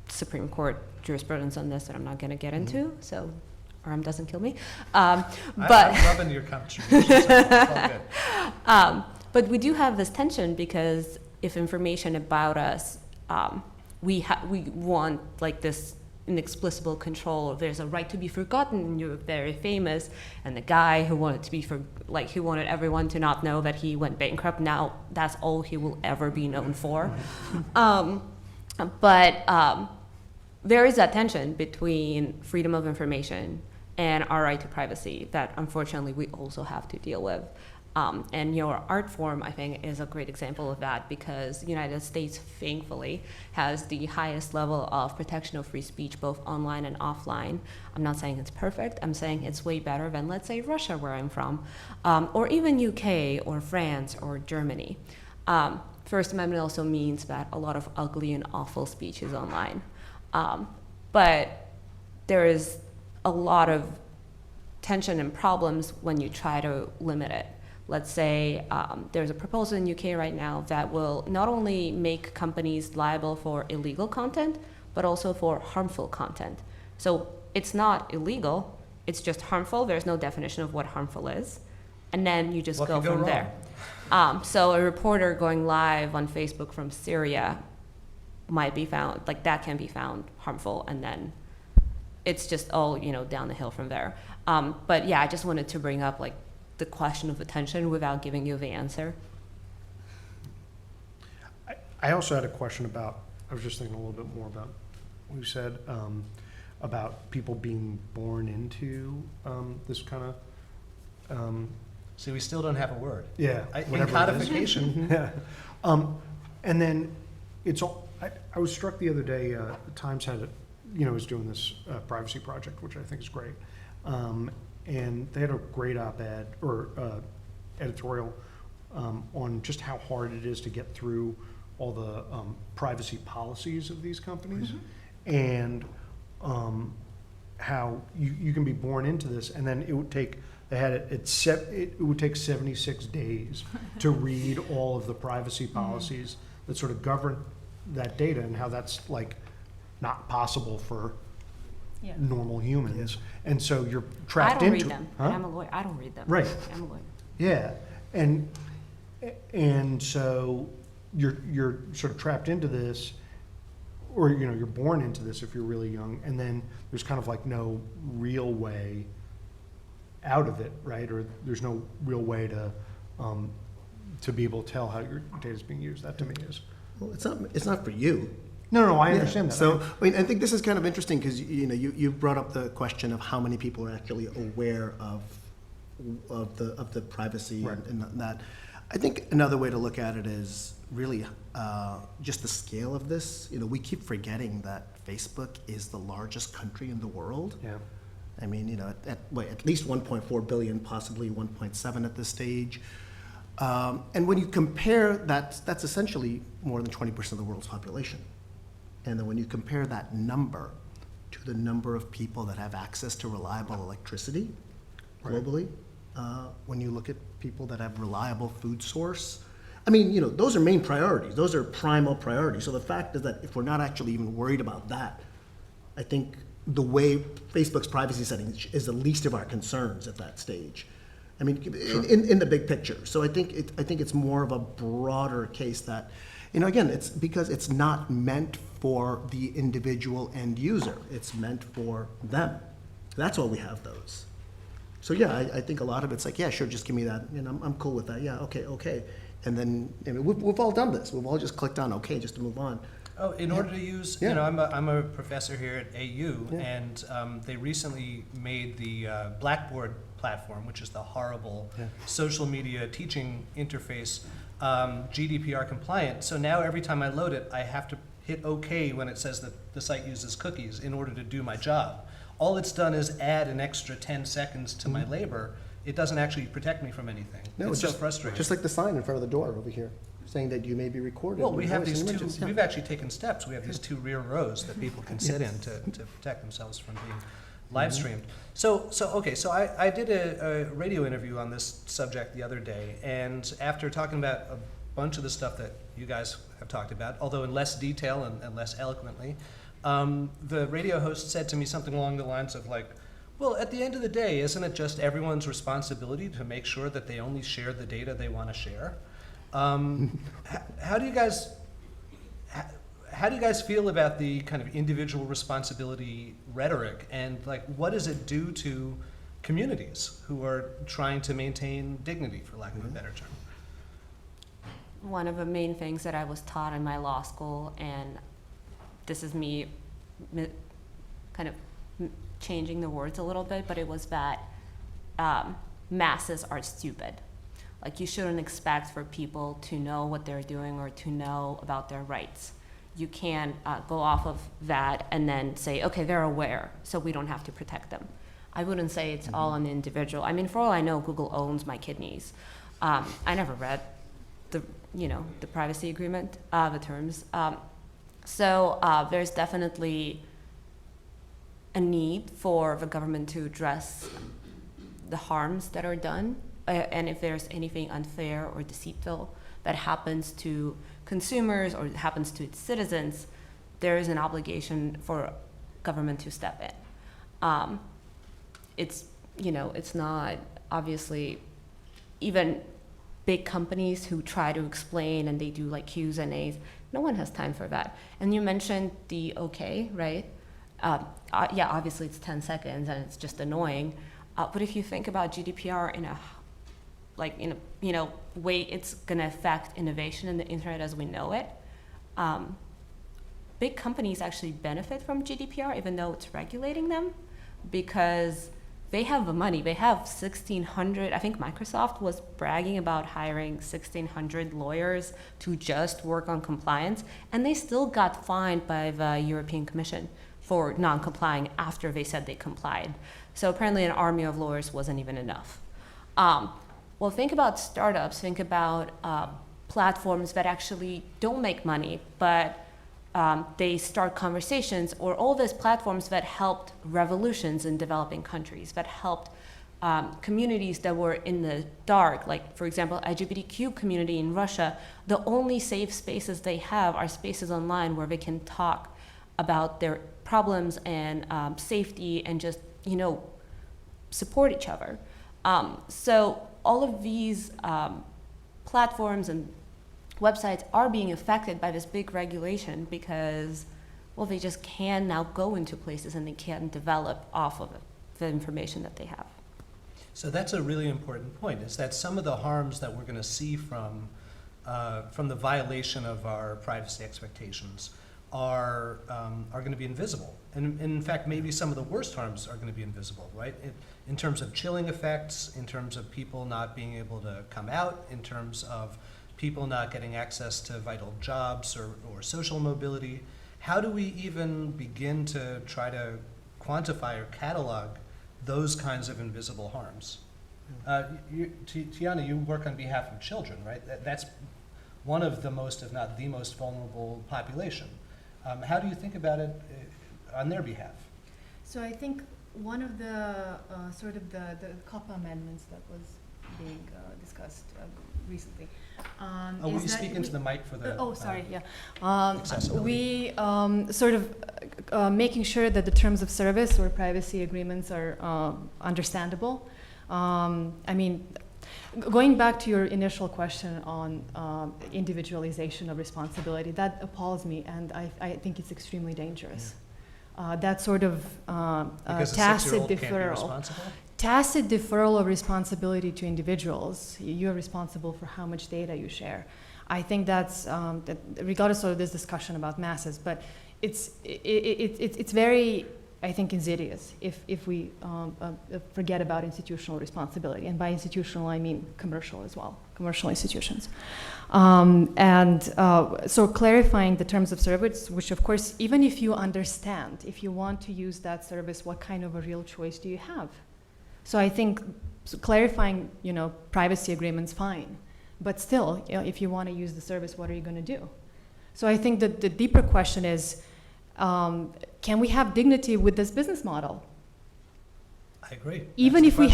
Supreme Court jurisprudence on this that I'm not going to get into, so Aram doesn't kill me. I'm loving your contributions. It's all good. But we do have this tension because if information about us, we want like this inexplicable control. There's a right to be forgotten, and you're very famous. And the guy who wanted to be he wanted everyone to not know that he went bankrupt. Now that's all he will ever be known for. But there is that tension between freedom of information and our right to privacy that unfortunately we also have to deal with. And your art form, I think, is a great example of that because the United States, thankfully, has the highest level of protection of free speech, both online and offline. I'm not saying it's perfect. I'm saying it's way better than, let's say, Russia, where I'm from, or even UK or France or Germany. First Amendment also means that a lot of ugly and awful speech is online. But there is a lot of tension and problems when you try to limit it. Let's say there's a proposal in UK right now that will not only make companies liable for illegal content, but also for harmful content. So it's not illegal, it's just harmful. There's no definition of what harmful is. And then you just What go could go from there. So a reporter going live on Facebook from Syria might be found, that can be found harmful, and then it's just all, down the hill from there. But yeah, I just wanted to bring up the question of attention without giving you the answer. I also had a question about, I was just thinking a little bit more about what you said about people being born into this kind of, See, we still don't have a word. yeah, In whatever it is. codification. Yeah. And then I was struck the other day, the Times had, was doing this privacy project, which I think is great. And they had a great op-ed or editorial on just how hard it is to get through all the privacy policies of these companies, and how you can be born into this, and then it would take it would take 76 days to read all of the privacy policies that sort of govern that data, and how that's like not possible for Yeah. normal humans. And so you're I trapped don't into read them. Huh? I'm a lawyer. I don't read them. Right. I'm a lawyer. Yeah, and so you're sort of trapped into this, or you're born into this if you're really young, and then there's kind of like no real way out of it, right? Or there's no real way to be able to tell how your data is being used. That to me is Well, it's not for you. no. I Yeah. understand that. So, I mean, I think this is kind of interesting because, you brought up the question of how many people are actually aware of the privacy Right. and that. I think another way to look at it is really just the scale of this. We keep forgetting that Facebook is the largest country in the world. Yeah. I mean, at least 1.4 billion, possibly 1.7 at this stage. And when you compare that, that's essentially more than 20% of the world's population. And then when you compare that number to the number of people that have access to reliable electricity globally, when you look at people that have reliable food source, I mean, those are main priorities. Those are primal priorities. So the fact is that if we're not actually even worried about that, I think the way Facebook's privacy settings is the least of our concerns at that stage. I mean, in the big picture. So I think it's more of a broader case that, again, it's because it's not meant for the individual end user. It's meant for them. That's why we have those. So yeah, I think a lot of it's like, yeah, sure, just give me that, and I'm cool with that. Yeah, okay. And then we've all done this. We've all just clicked on okay just to move on. Oh, in order to use, Yeah. I'm a professor here at AU, Yeah. and they recently made the Blackboard platform, which is the horrible Yeah. social media teaching interface, GDPR compliant. So now every time I load it, I have to hit OK when it says that the site uses cookies in order to do my job. All it's done is add an extra 10 seconds to my labor. It doesn't actually protect me from anything. It's so frustrating. Just like the sign in front of the door over here, saying that you may be recorded. Well, we have Voice these and two, images, yeah. we've actually taken steps. We have these two rear rows that people can sit in to protect themselves from being live streamed. So I did a radio interview on this subject the other day, and after talking about a bunch of the stuff that you guys have talked about, although in less detail and less eloquently, the radio host said to me something along the lines of like, well, at the end of the day, isn't it just everyone's responsibility to make sure that they only share the data they want to share? How do you guys feel about the kind of individual responsibility rhetoric, and like what does it do to communities who are trying to maintain dignity, for lack of a better term? One of the main things that I was taught in my law school, and this is me kind of changing the words a little bit, but it was that masses are stupid. Like, you shouldn't expect for people to know what they're doing or to know about their rights. You can't go off of that and then say, okay, they're aware, so we don't have to protect them. I wouldn't say it's all on the individual. I mean, for all I know, Google owns my kidneys. I never read the privacy agreement, the terms. So there's definitely a need for the government to address the harms that are done, and if there's anything unfair or deceitful that happens to consumers or happens to its citizens, there is an obligation for government to step in. It's not obviously even big companies who try to explain and they do like Q's and A's. No one has time for that. And you mentioned the okay, right? Yeah, obviously it's 10 seconds and it's just annoying. But if you think about GDPR in a way it's gonna affect innovation in the internet as we know it, big companies actually benefit from GDPR even though it's regulating them, because they have the money. They have 1,600, I think Microsoft was bragging about hiring 1,600 lawyers to just work on compliance, and they still got fined by the European Commission for non-complying after they said they complied. So apparently an army of lawyers wasn't even enough. well, think about startups, think about platforms that actually don't make money, but they start conversations, or all these platforms that helped revolutions in developing countries, that helped communities that were in the dark, like, for example, LGBTQ community in Russia. The only safe spaces they have are spaces online where they can talk about their problems and safety and just, support each other. So all of these platforms and websites are being affected by this big regulation because, well, they just can now go into places and they can develop off of it, the information that they have. So that's a really important point, is that some of the harms that we're going to see from the violation of our privacy expectations are going to be invisible. And in fact, maybe some of the worst harms are going to be invisible, right? In terms of chilling effects, in terms of people not being able to come out, in terms of people not getting access to vital jobs or social mobility. How do we even begin to try to quantify or catalog those kinds of invisible harms? Tijana, you work on behalf of children, right? That's one of the most, if not the most vulnerable population. How do you think about it on their behalf? So I think one of the sort of the COPPA amendments that was being discussed recently. Will you speak into the mic for the... sorry, yeah. accessibility. We sort of making sure that the terms of service or privacy agreements are understandable. I mean, going back to your initial question on individualization of responsibility, that appalls me, and I think it's extremely dangerous. That sort of tacit deferral. Tacit deferral of responsibility to individuals. You're responsible for how much data you share. I think that's, regardless of this discussion about masses, but it's very, I think, insidious if we forget about institutional responsibility. And by institutional, I mean commercial as well, commercial institutions. So clarifying the terms of service, which of course, even if you understand, if you want to use that service, what kind of a real choice do you have? So I think clarifying, privacy agreements, fine. But still, if you want to use the service, what are you going to do? So I think that the deeper question is, can we have dignity with this business model? I agree. Even if we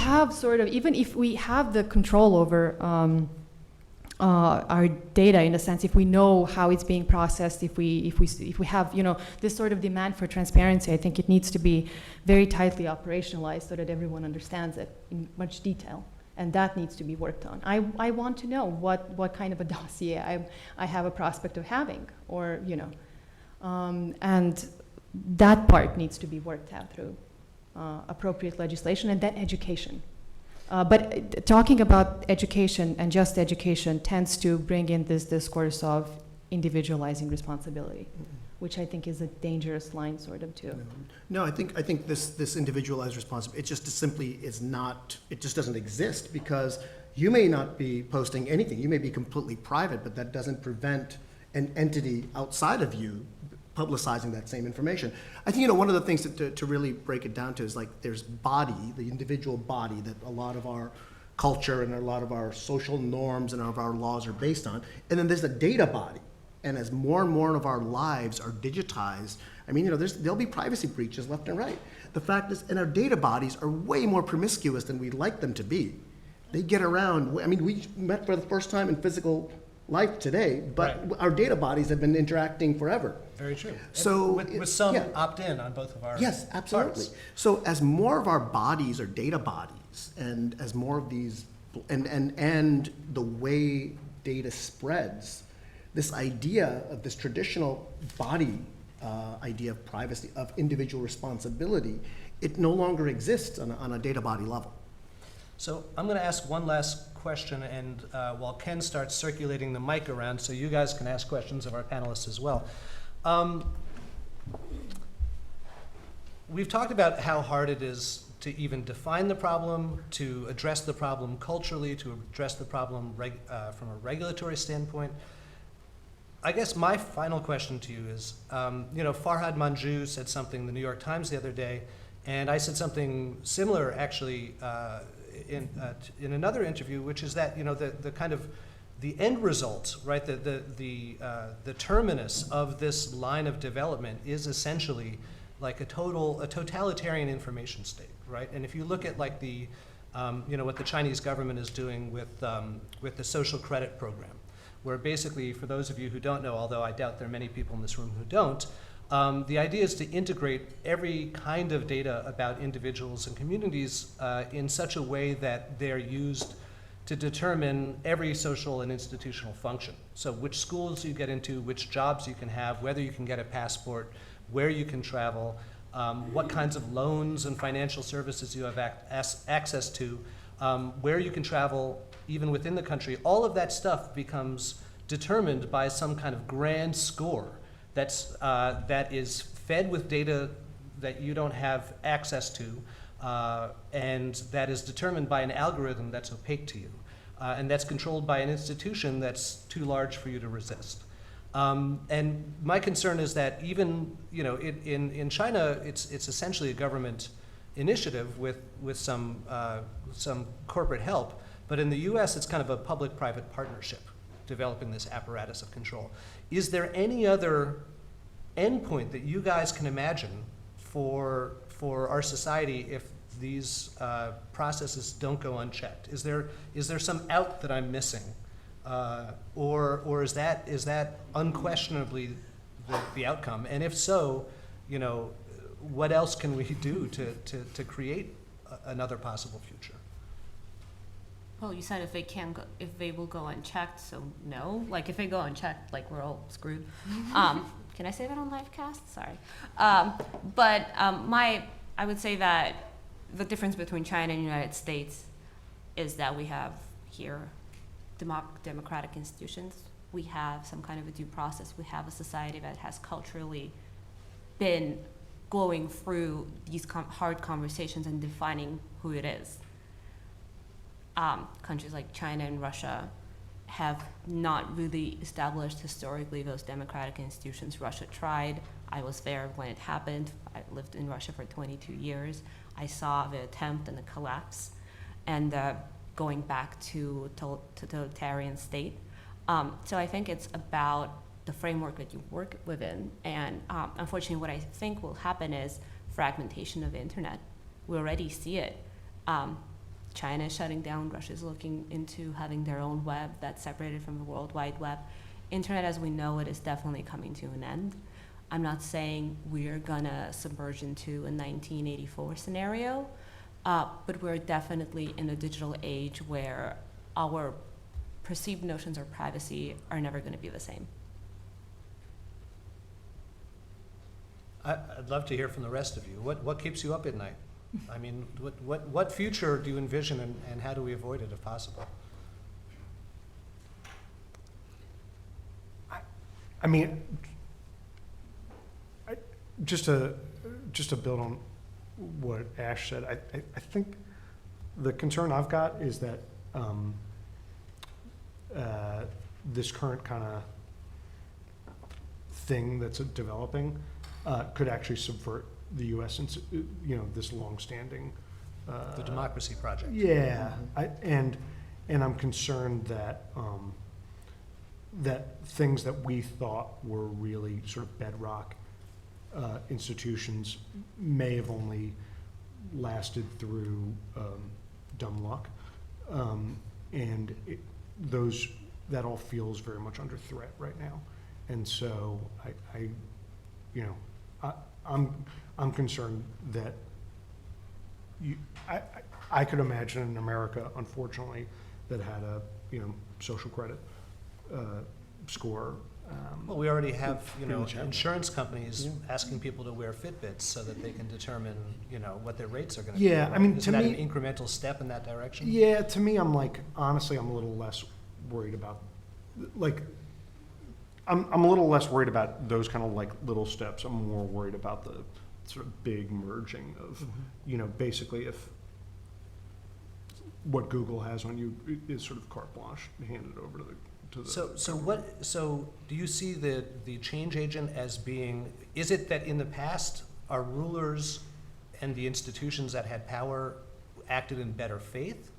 have the control over our data, in a sense, if we know how it's being processed, if we have this sort of demand for transparency, I think it needs to be very tightly operationalized so that everyone understands it in much detail, and that needs to be worked on. I want to know what kind of a dossier I have a prospect of having, or and that part needs to be worked out through appropriate legislation and then education. But talking about education and just education tends to bring in this discourse of individualizing responsibility, which I think is a dangerous line, sort of, too. No, I think this individualized responsibility, it just simply is not, it just doesn't exist, because you may not be posting anything. You may be completely private, but that doesn't prevent an entity outside of you publicizing that same information. I think, one of the things to really break it down to is, like, there's body, the individual body that a lot of our culture and a lot of our social norms and of our laws are based on. And then there's the data body. And as more and more of our lives are digitized, I mean, there'll be privacy breaches left and right. The fact is, and our data bodies are way more promiscuous than we'd like them to be. They get around. I mean, we met for the first time in physical life today, but right. Our data bodies have been interacting forever. Very true. So with some opt-in on both of our yes, absolutely. Parts. So as more of our bodies are data bodies, and as more of these, and the way data spreads, this idea of this traditional body idea of privacy, of individual responsibility, it no longer exists on a data body level. So I'm going to ask one last question, and while Ken starts circulating the mic around, so you guys can ask questions of our panelists as well. We've talked about how hard it is to even define the problem, to address the problem culturally, to address the problem from a regulatory standpoint. I guess my final question to you is, Farhad Manjoo said something in the New York Times the other day, and I said something similar, actually, in another interview, which is that the kind of the end result, right? The terminus of this line of development is essentially like a totalitarian information state, right? And if you look at like what the Chinese government is doing with the social credit program, where basically, for those of you who don't know, although I doubt there are many people in this room who don't, the idea is to integrate every kind of data about individuals and communities in such a way that they're used to determine every social and institutional function. So which schools you get into, which jobs you can have, whether you can get a passport, where you can travel, what kinds of loans and financial services you have access to, where you can travel even within the country. All of that stuff becomes determined by some kind of grand score that is fed with data that you don't have access to, and that is determined by an algorithm that's opaque to you, and that's controlled by an institution that's too large for you to resist. And my concern is that even in China, it's essentially a government initiative with some corporate help, but in the U.S. it's kind of a public-private partnership developing this apparatus of control. Is there any other endpoint that you guys can imagine for our society if these processes don't go unchecked? Is there some out that I'm missing, or is that unquestionably the outcome? And if so, what else can we do to create another possible future? Well, you said if they will go unchecked, so no. Like if they go unchecked, like we're all screwed. Can I say that on livecast? Sorry. I would say that the difference between China and the United States is that we have here democratic institutions. We have some kind of a due process. We have a society that has culturally been going through these hard conversations and defining who it is. Countries like China and Russia have not really established historically those democratic institutions. Russia tried. I was there when it happened. I lived in Russia for 22 years. I saw the attempt and the collapse and going back to totalitarian state. So I think it's about the framework that you work within. And unfortunately, what I think will happen is fragmentation of the internet. We already see it. China is shutting down. Russia is looking into having their own web that's separated from the World Wide Web. Internet as we know it is definitely coming to an end. I'm not saying we're gonna submerge into a 1984 scenario, but we're definitely in a digital age where our perceived notions of privacy are never gonna be the same. I'd love to hear from the rest of you. What keeps you up at night? I mean, what future do you envision, and how do we avoid it if possible? Just to build on what Ash said, I think the concern I've got is that this current kind of thing that's developing could actually subvert the U.S. and this long-standing The Democracy Project. Yeah, and I'm concerned that that things that we thought were really sort of bedrock institutions may have only lasted through dumb luck, and that all feels very much under threat right now, and so I'm concerned that I could imagine in America, unfortunately, that had a social credit score. Well, we already have pretty much have insurance companies asking people to wear Fitbits so that they can determine what their rates are going to be. Yeah, Right? I mean, Isn't to that me, an incremental step in that direction? Yeah, to me, honestly, I'm a little less worried about, I'm a little less worried about those kind of little steps. I'm more worried about the sort of big merging of, basically if what Google has on you is sort of carte blanche handed over to the So do you see the change agent as being, is it that in the past our rulers and the institutions that had power acted in better faith?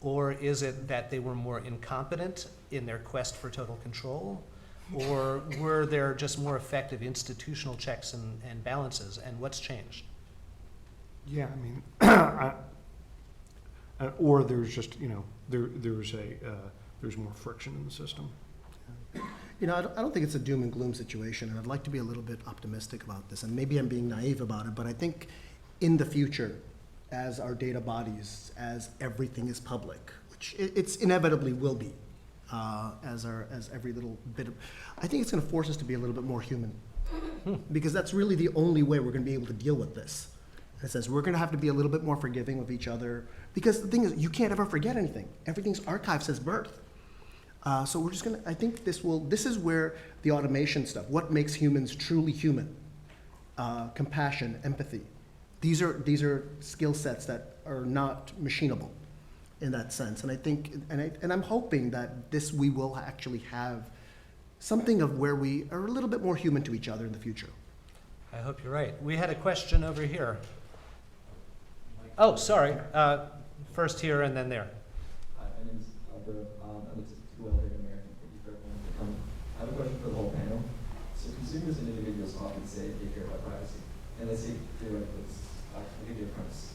Or is it that they were more incompetent in their quest for total control? Or were there just more effective institutional checks and balances? And what's changed? Yeah, I mean, or there's just, there's more friction in the system. You know, I don't think it's a doom and gloom situation, and I'd like to be a little bit optimistic about this, and maybe I'm being naive about it, but I think in the future, as our data bodies, as everything is public, which it's inevitably will be, as every little bit of, I think it's going to force us to be a little bit more human, because that's really the only way we're going to be able to deal with this. It says we're going to have to be a little bit more forgiving of each other, because the thing is, you can't ever forget anything. Everything's archived since birth. So we're just going to, I think this is where the automation stuff, what makes humans truly human, compassion, empathy. These are skill sets that are not machinable in that sense. And I think, and I'm hoping that we will actually have something of where we are a little bit more human to each other in the future. I hope you're right. We had a question over here. Oh, sorry. First here and then there. Hi, my name is Albert. I'm a well-lived American. Thank you for everyone for coming. I have a question for the whole panel. So consumers and individuals often say they care about privacy. And let's say theoretically, I'll give you a premise.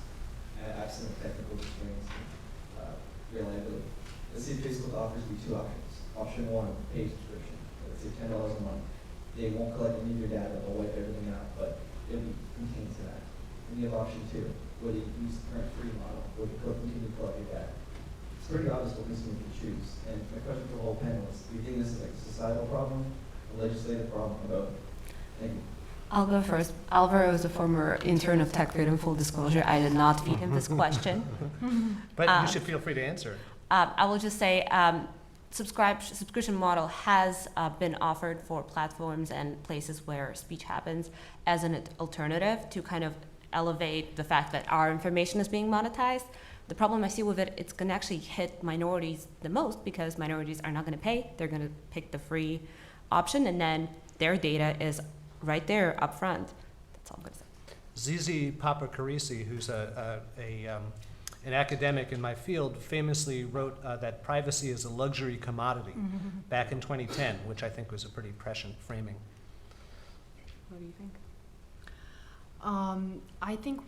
Absent of technical constraints and reliability. Let's say Facebook offers you two options. Option one, paid subscription. Let's say $10 a month. They won't collect any of your data, they'll wipe everything out, but it'll be contained to that. And you have option two, where you use the current free model, where you continue to collect your data. It's pretty obvious what consumers can choose. And my question for the whole panel is, do you think this is like a societal problem, a legislative problem, or both? Thank you. I'll go first. Alvaro is a former intern of TechFreedom, full disclosure. I did not feed him this question. But you should feel free to answer. I will just say, subscription model has been offered for platforms and places where speech happens as an alternative to kind of elevate the fact that our information is being monetized. The problem I see with it, it's going to actually hit minorities the most because minorities are not going to pay. They're going to pick the free option, and then their data is right there up front. That's all I'm going to say. Zizi Papakarisi, who's an academic in my field, famously wrote that privacy is a luxury commodity back in 2010, which I think was a pretty prescient framing. What do you think? I think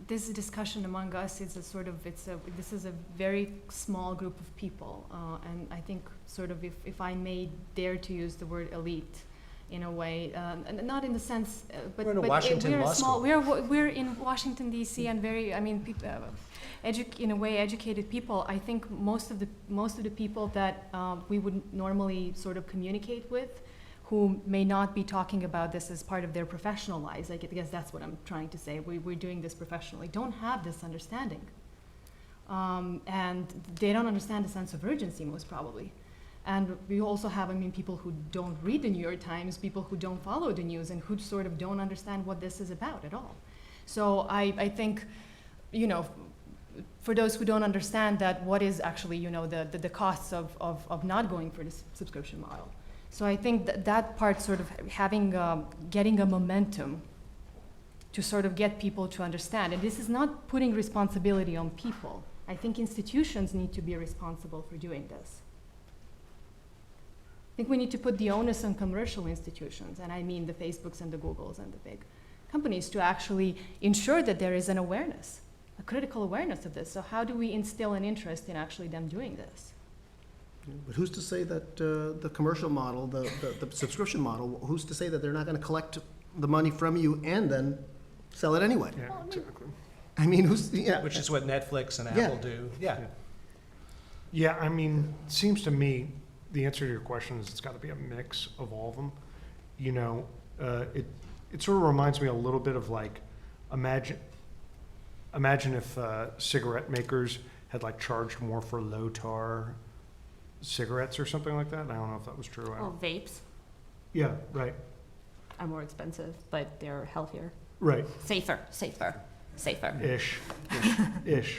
this discussion among us is this is a very small group of people, and I think sort of if I may dare to use the word elite, in a way, and not in the sense, but we're in Washington we're Law small. School. We're in Washington D.C. and very, I mean, in a way, educated people. I think most of the people that we would normally sort of communicate with, who may not be talking about this as part of their professional lives. I guess that's what I'm trying to say. We're doing this professionally. Don't have this understanding, and they don't understand the sense of urgency, most probably. And we also have, I mean, people who don't read the New York Times, people who don't follow the news, and who sort of don't understand what this is about at all. So I think, for those who don't understand that, what is actually, the costs of not going for this subscription model. So I think that part sort of getting a momentum to sort of get people to understand. And this is not putting responsibility on people. I think institutions need to be responsible for doing this. I think we need to put the onus on commercial institutions, and I mean the Facebooks and the Googles and the big companies, to actually ensure that there is an awareness, a critical awareness of this. So how do we instill an interest in actually them doing this? But who's to say that the commercial model, the subscription model, who's to say that they're not going to collect the money from you and then sell it anyway? Yeah, exactly. I mean, Which is what Netflix and Apple do. Yeah. Yeah, I mean, it seems to me the answer to your question is it's got to be a mix of all of them. It sort of reminds me a little bit of like, imagine if cigarette makers had like charged more for low tar cigarettes or something like that. I don't know if that was true. Well, vapes Yeah, right. are more expensive, but they're healthier. Right. Safer. Ish,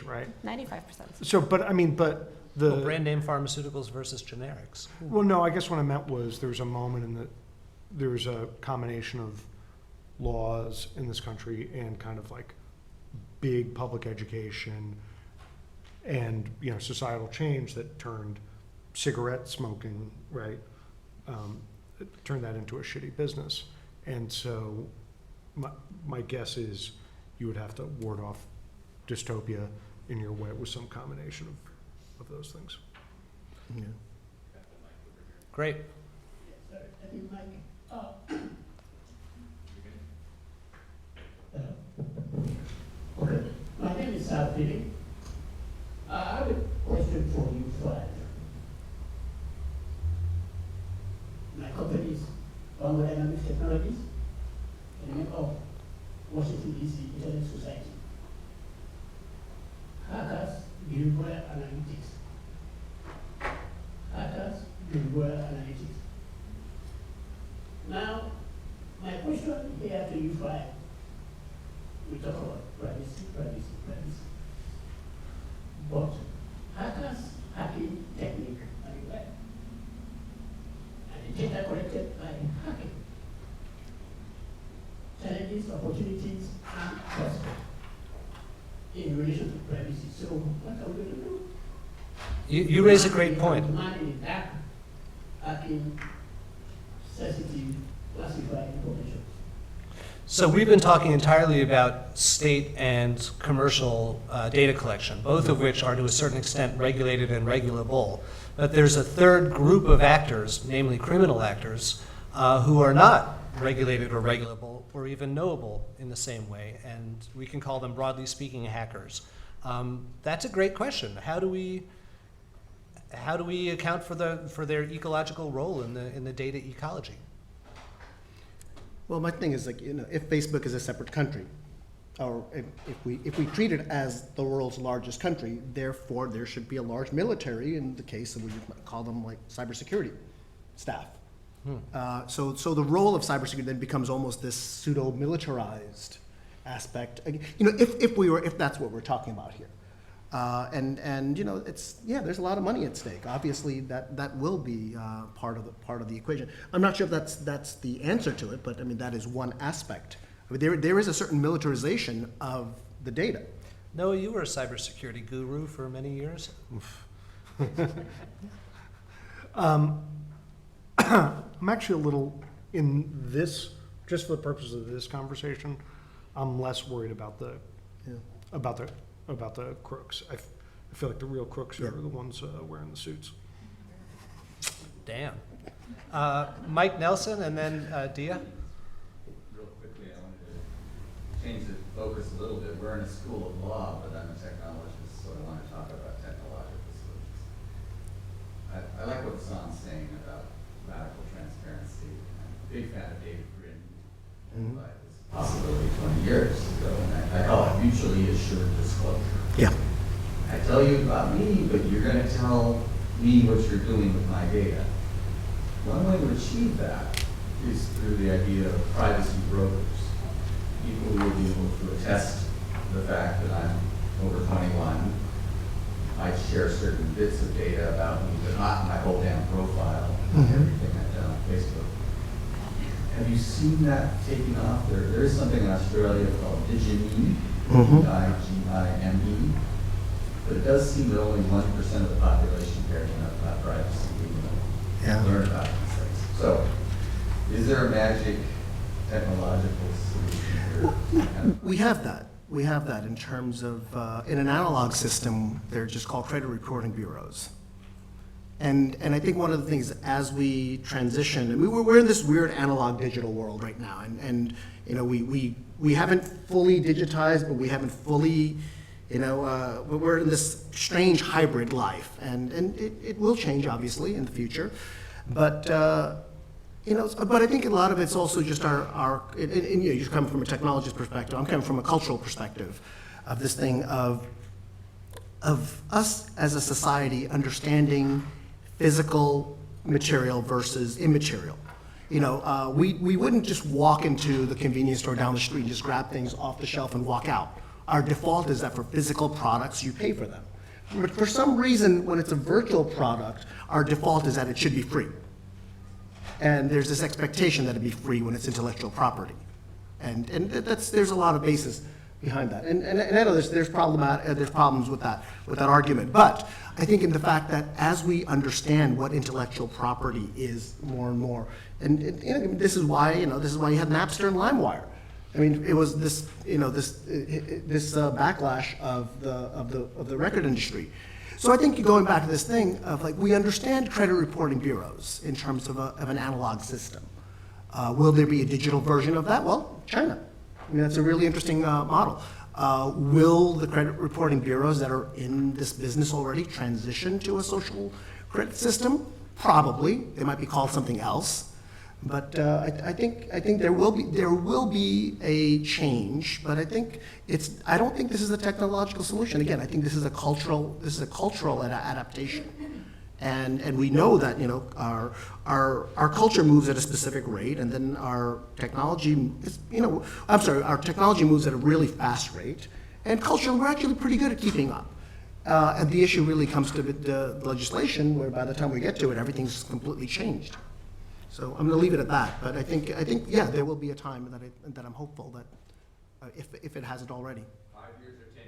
right? 95%. So, but Well, brand name pharmaceuticals versus generics. Well, no, I guess what I meant was there was a moment there was a combination of laws in this country and kind of like big public education and, you know, societal change that turned cigarette smoking, right, it turned that into a shitty business. And so my guess is you would have to ward off dystopia in your way with some combination of those things. Yeah. Great. Okay, my name is Philip. I have a question for you five. My company is Dynamics Technologies, a member of Washington DC Internet Society. Hackers behavioral analytics. Hackers behavioral analytics. Now, my question here to you five. We talk about privacy. But hackers hacking technique and the web, and the data collected by hacking. Challenges, opportunities, and prospects in relation to privacy. So what are we going to do? You raise a great point. Man in the dark, hacking sensitive, classified information. So we've been talking entirely about state and commercial data collection, both of which are to a certain extent regulated and regulable. But there's a third group of actors, namely criminal actors, who are not regulated or regulable or even knowable in the same way, and we can call them, broadly speaking, hackers. That's a great question. How do we account for their ecological role in the data ecology? Well, my thing is, like, you know, if Facebook is a separate country, or if we treat it as the world's largest country, therefore there should be a large military in the case of, we call them like cybersecurity staff. So the role of cybersecurity then becomes almost this pseudo-militarized aspect. You know, if that's what we're talking about here. And you know, there's a lot of money at stake. Obviously, that will be part of the equation. I'm not sure if that's the answer to it, but I mean that is one aspect. I mean, there is a certain militarization of the data. Noah, you were a cybersecurity guru for many years. I'm actually a little, in this, just for the purpose of this conversation, I'm less worried about the crooks. I feel like the real crooks are the ones wearing the suits. Damn. Mike Nelson and then Dia. Real quickly, I wanted to change the focus a little bit. We're in a school of law, but I'm a technologist, so I want to talk about technological solutions. I like what Hasan's saying about radical transparency. I'm a big fan of David Brin, but this possibility 20 years ago, and I call it mutually assured disclosure. Yeah. I tell you about me, but you're going to tell me what you're doing with my data. One way to achieve that is through the idea of privacy brokers. People who will be able to attest the fact that I'm over 21. I share certain bits of data about me, but not my whole damn profile, everything I've done on Facebook. Have you seen that taking off? There is something in Australia called Tijana, Tijime, but it does seem that only 1% of the population care enough about privacy to learn about these things. So, is there a magic technological solution here? We have that. We have that in terms of, in an analog system, they're just called credit reporting bureaus. And I think one of the things as we transition, and we're in this weird analog digital world right now, and you know, we haven't fully digitized, but we haven't fully, you know, we're in this strange hybrid life, and it will change obviously in the future, but you know, but I think a lot of it's also just our you know, you come from a technologist perspective, I'm coming from a cultural perspective of this thing of us as a society understanding physical material versus immaterial. You know, we wouldn't just walk into the convenience store down the street and just grab things off the shelf and walk out. Our default is that for physical products, you pay for them. But for some reason, when it's a virtual product, our default is that it should be free. And there's this expectation that it be free when it's intellectual property. And there's a lot of basis behind that. And I know there's problems with that argument. But I think in the fact that as we understand what intellectual property is more and more, and this is why you had Napster and LimeWire. I mean, it was this backlash of the record industry. So I think going back to this thing of like, we understand credit reporting bureaus in terms of an analog system. Will there be a digital version of that? Well, China. I mean, that's a really interesting model. Will the credit reporting bureaus that are in this business already transition to a social credit system? Probably. They might be called something else. But I think there will be a change. But I don't think this is a technological solution. Again, I think this is a cultural adaptation. And we know that our culture moves at a specific rate, and then our technology moves at a really fast rate, and culturally we're actually pretty good at keeping up. And the issue really comes to the legislation, where by the time we get to it, everything's completely changed. So I'm going to leave it at that. But I think yeah, there will be a time that I'm hopeful that if it hasn't already. 5 years or 10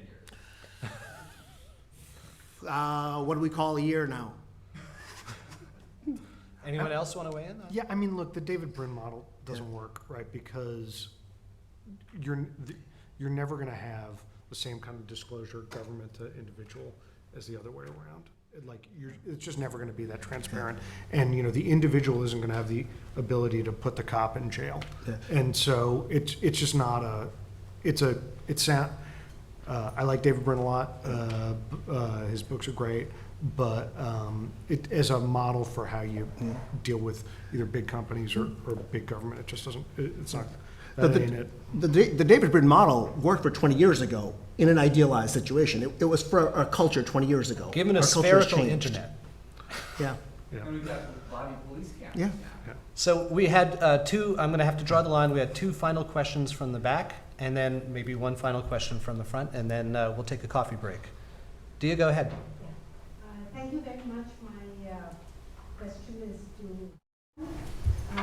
years? What do we call a year now? Anyone else want to weigh in? Yeah, I mean, look, the David Brin model doesn't work, right? Because you're never going to have the same kind of disclosure, government to individual, as the other way around. It's just never going to be that transparent, and the individual isn't going to have the ability to put the cop in jail, and so it's just not a. I like David Brin a lot. His books are great. But it as a model for how you deal with either big companies or big government, it just doesn't. It's not. The David Brin model worked for 20 years ago in an idealized situation. It was for a culture 20 years ago. Given a spherical internet. Yeah. And we've got body police cameras Yeah. now. So we had two. I'm going to have to draw the line. We had two final questions from the back, and then maybe one final question from the front, and then we'll take a coffee break. Dia, go ahead. Thank you very much. My question is to, I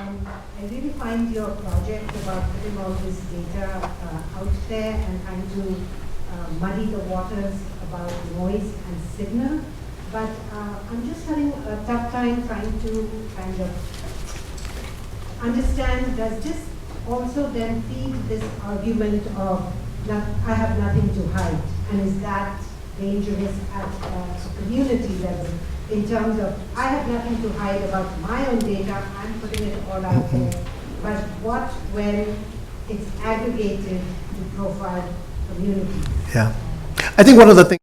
really find your project about putting all this data out there and trying to muddy the waters about noise and signal, but I'm just having a tough time trying to kind of understand, does this also then feed this argument of I have nothing to hide, and is that dangerous at a community level in terms of I have nothing to hide about my own data, I'm putting it all out there, but what when it's aggregated to profile communities? Yeah. I think one of the things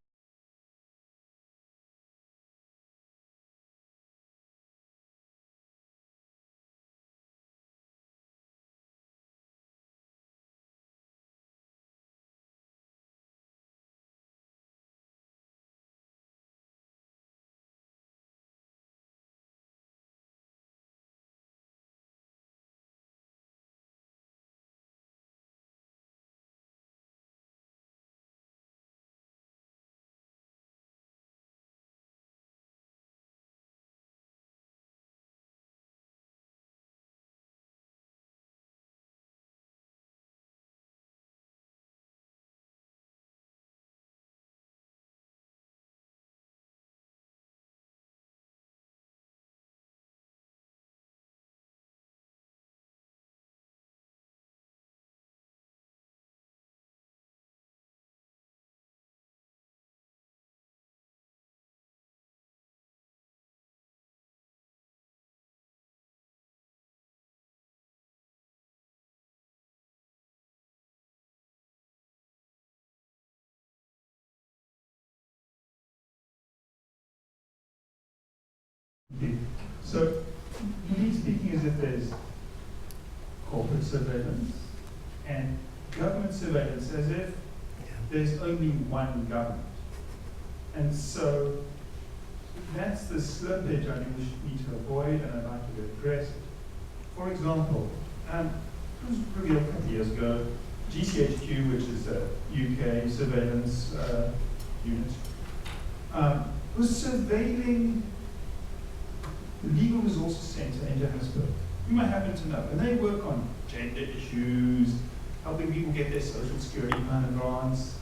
So, you need speaking as if there's corporate surveillance and government surveillance as if there's only one government. And so, that's the slippage I think we need to avoid, and I'd like to address. For example, it was revealed a couple of years ago, GCHQ, which is a UK surveillance unit, was surveilling the Legal Resources Centre in Johannesburg. You might happen to know. And they work on gender issues, helping people get their social security kind of grants.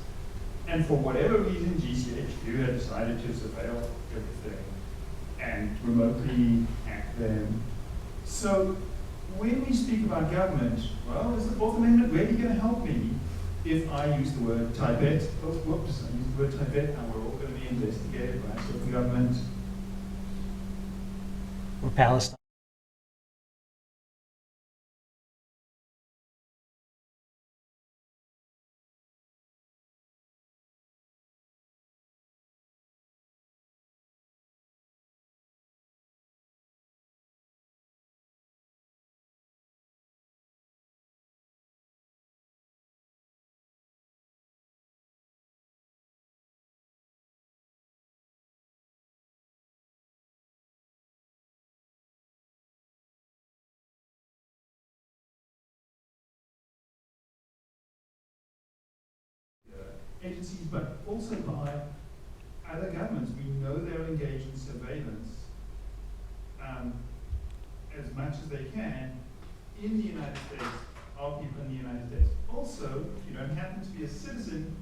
And for whatever reason, GCHQ had decided to surveil everything and remotely hack them. So when we speak about government, well, is the Fourth Amendment really going to help me if I use the word Tibet? Oh, whoops, I used the word Tibet, and we're all going to be investigated by a certain government. Or Palestine. Agencies, but also by other governments. We know they're engaged in surveillance as much as they can in the United States, of people in the United States. Also, if you don't happen to be a citizen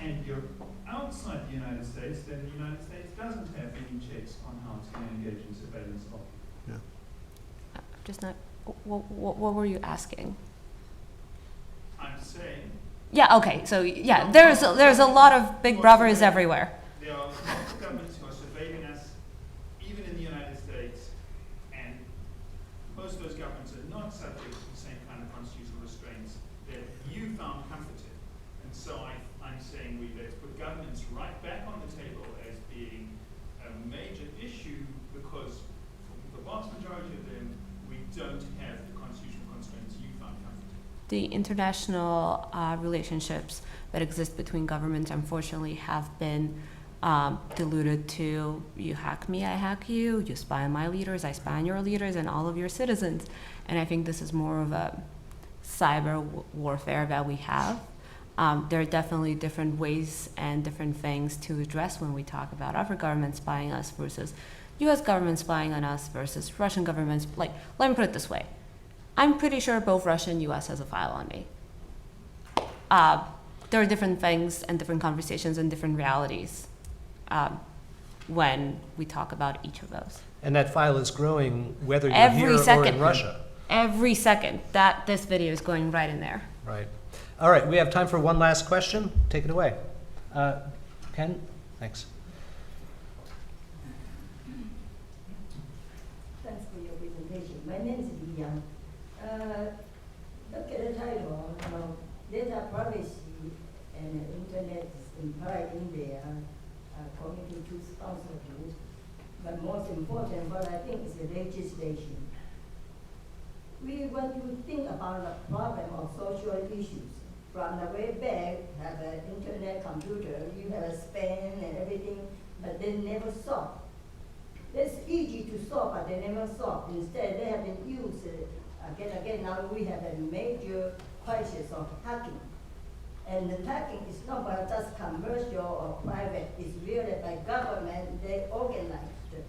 and you're outside the United States, then the United States doesn't have any checks on how it's going to engage in surveillance of people. Just not, what were you asking? I'm saying Yeah, okay, so yeah, there's a lot of big brothers everywhere. there are lots of governments who are surveilling us, even in the United States, and most of those governments are not subject to the same kind of constitutional restraints that you found comforting. And so I'm saying let's put governments right back on the table as being a major issue, because for the vast majority of them, we don't have the constitutional constraints you found comforting. The international relationships that exist between governments, unfortunately, have been diluted to you hack me, I hack you, you spy on my leaders, I spy on your leaders, and all of your citizens. And I think this is more of a cyber warfare that we have. There are definitely different ways and different things to address when we talk about other governments spying us versus US government spying on us versus Russian governments. Like, let me put it this way. I'm pretty sure both Russia and US has a file on me. There are different things and different conversations and different realities when we talk about each of those. And that file is growing whether you're Every here or second. in Russia. Every second that this video is going right in there. Right. All right, we have time for one last question. Take it away. Ken? Thanks. Thanks for your presentation. My name is Liang. Look at the title, data privacy and internet is implied in there, according to sponsor tools. But most important, what I think is the legislation. We want to think about the problem of social issues. From the way back, have an internet computer, you have a span and everything, but they never solve. It's easy to solve, but they never solve. Instead, they have been used again. Now we have a major crisis of hacking. And the hacking is not by just commercial or private, it's really by government, they organized it.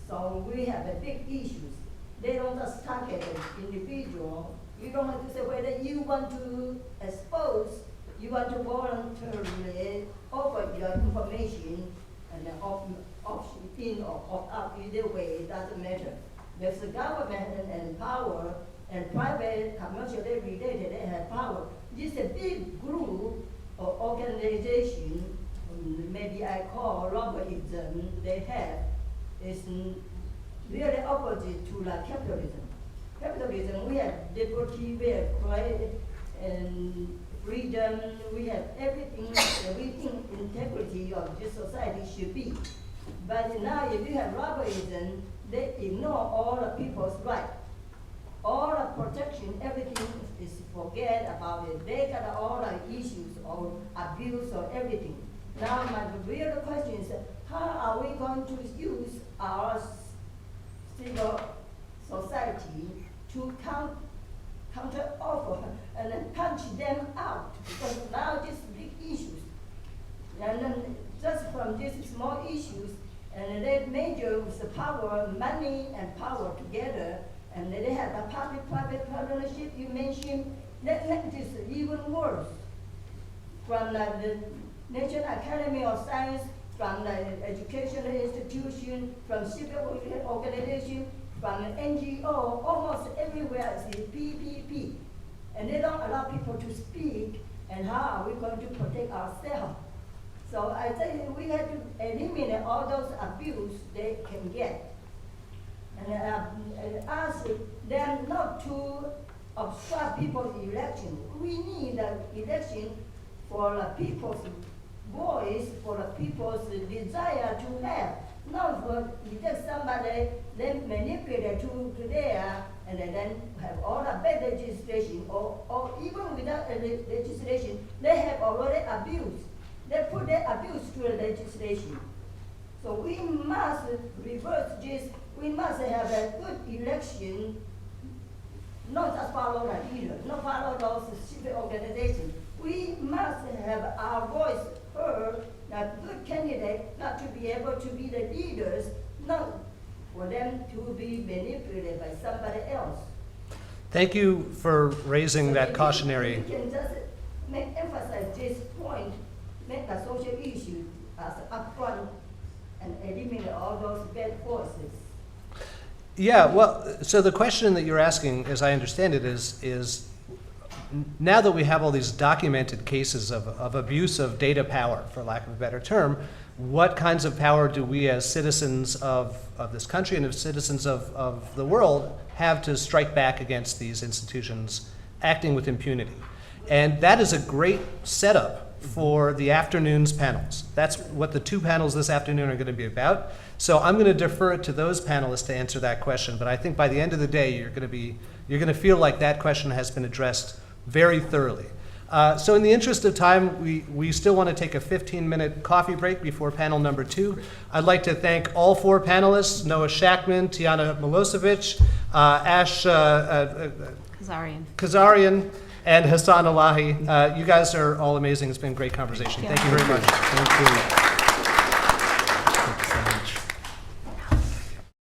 So we have a big issues. They don't just target an individual. You don't have to say whether you want to expose, you want to voluntarily offer your information and opt in or opt out, either way, it doesn't matter. There's the government and power, and private, commercially related, they have power. This is a big group or organization, maybe I call lobbyism, they have, is really opposite to like capitalism. Capitalism, we have liberty, we have right and freedom, we have everything we think integrity of this society should be. But now if you have lobbyism, they ignore all the people's rights. All the protection, everything is forget about it. They got all the issues or abuse or everything. Now my real question is, how are we going to use our civil society to counter offer and then punch them out? Because now these big issues, and then just from these small issues, and they measure with the power, money and power together, And they have the public-private partnership you mentioned. That is even worse. From the National Academy of Science, from the educational institution, from civil organization, from an NGO, almost everywhere is PPP. And they don't allow people to speak, and how are we going to protect ourselves? So I think we have to eliminate all those abuse they can get. And ask them not to obstruct people's election. We need an election for the people's voice, for the people's desire to have. Not for elect somebody, then manipulate to there, and then have all the bad legislation, or even without legislation, they have already abused. They put their abuse to the legislation. So we must reverse this. We must have a good election, not just follow the leader, not follow those civil organizations. We must have our voice heard, that good candidate, not to be able to be the leaders, not for them to be manipulated by somebody else. Thank you for raising So that maybe cautionary. We can just emphasize this point, make the social issue as upfront, and eliminate all those bad forces. Yeah, well, so the question that you're asking, as I understand it, is now that we have all these documented cases of abuse of data power, for lack of a better term, what kinds of power do we as citizens of this country and as citizens of the world have to strike back against these institutions acting with impunity? And that is a great setup for the afternoon's panels. That's what the two panels this afternoon are going to be about. So I'm going to defer it to those panelists to answer that question. But I think by the end of the day, you're going to feel like that question has been addressed very thoroughly. So in the interest of time, we still want to take a 15-minute coffee break before panel number 2. I'd like to thank all 4 panelists, Noah Shachtman, Tijana Milosevich, Kazaryan, and Hasan Elahi. You guys are all amazing. It's been a great conversation. Thank you very much. Thank you.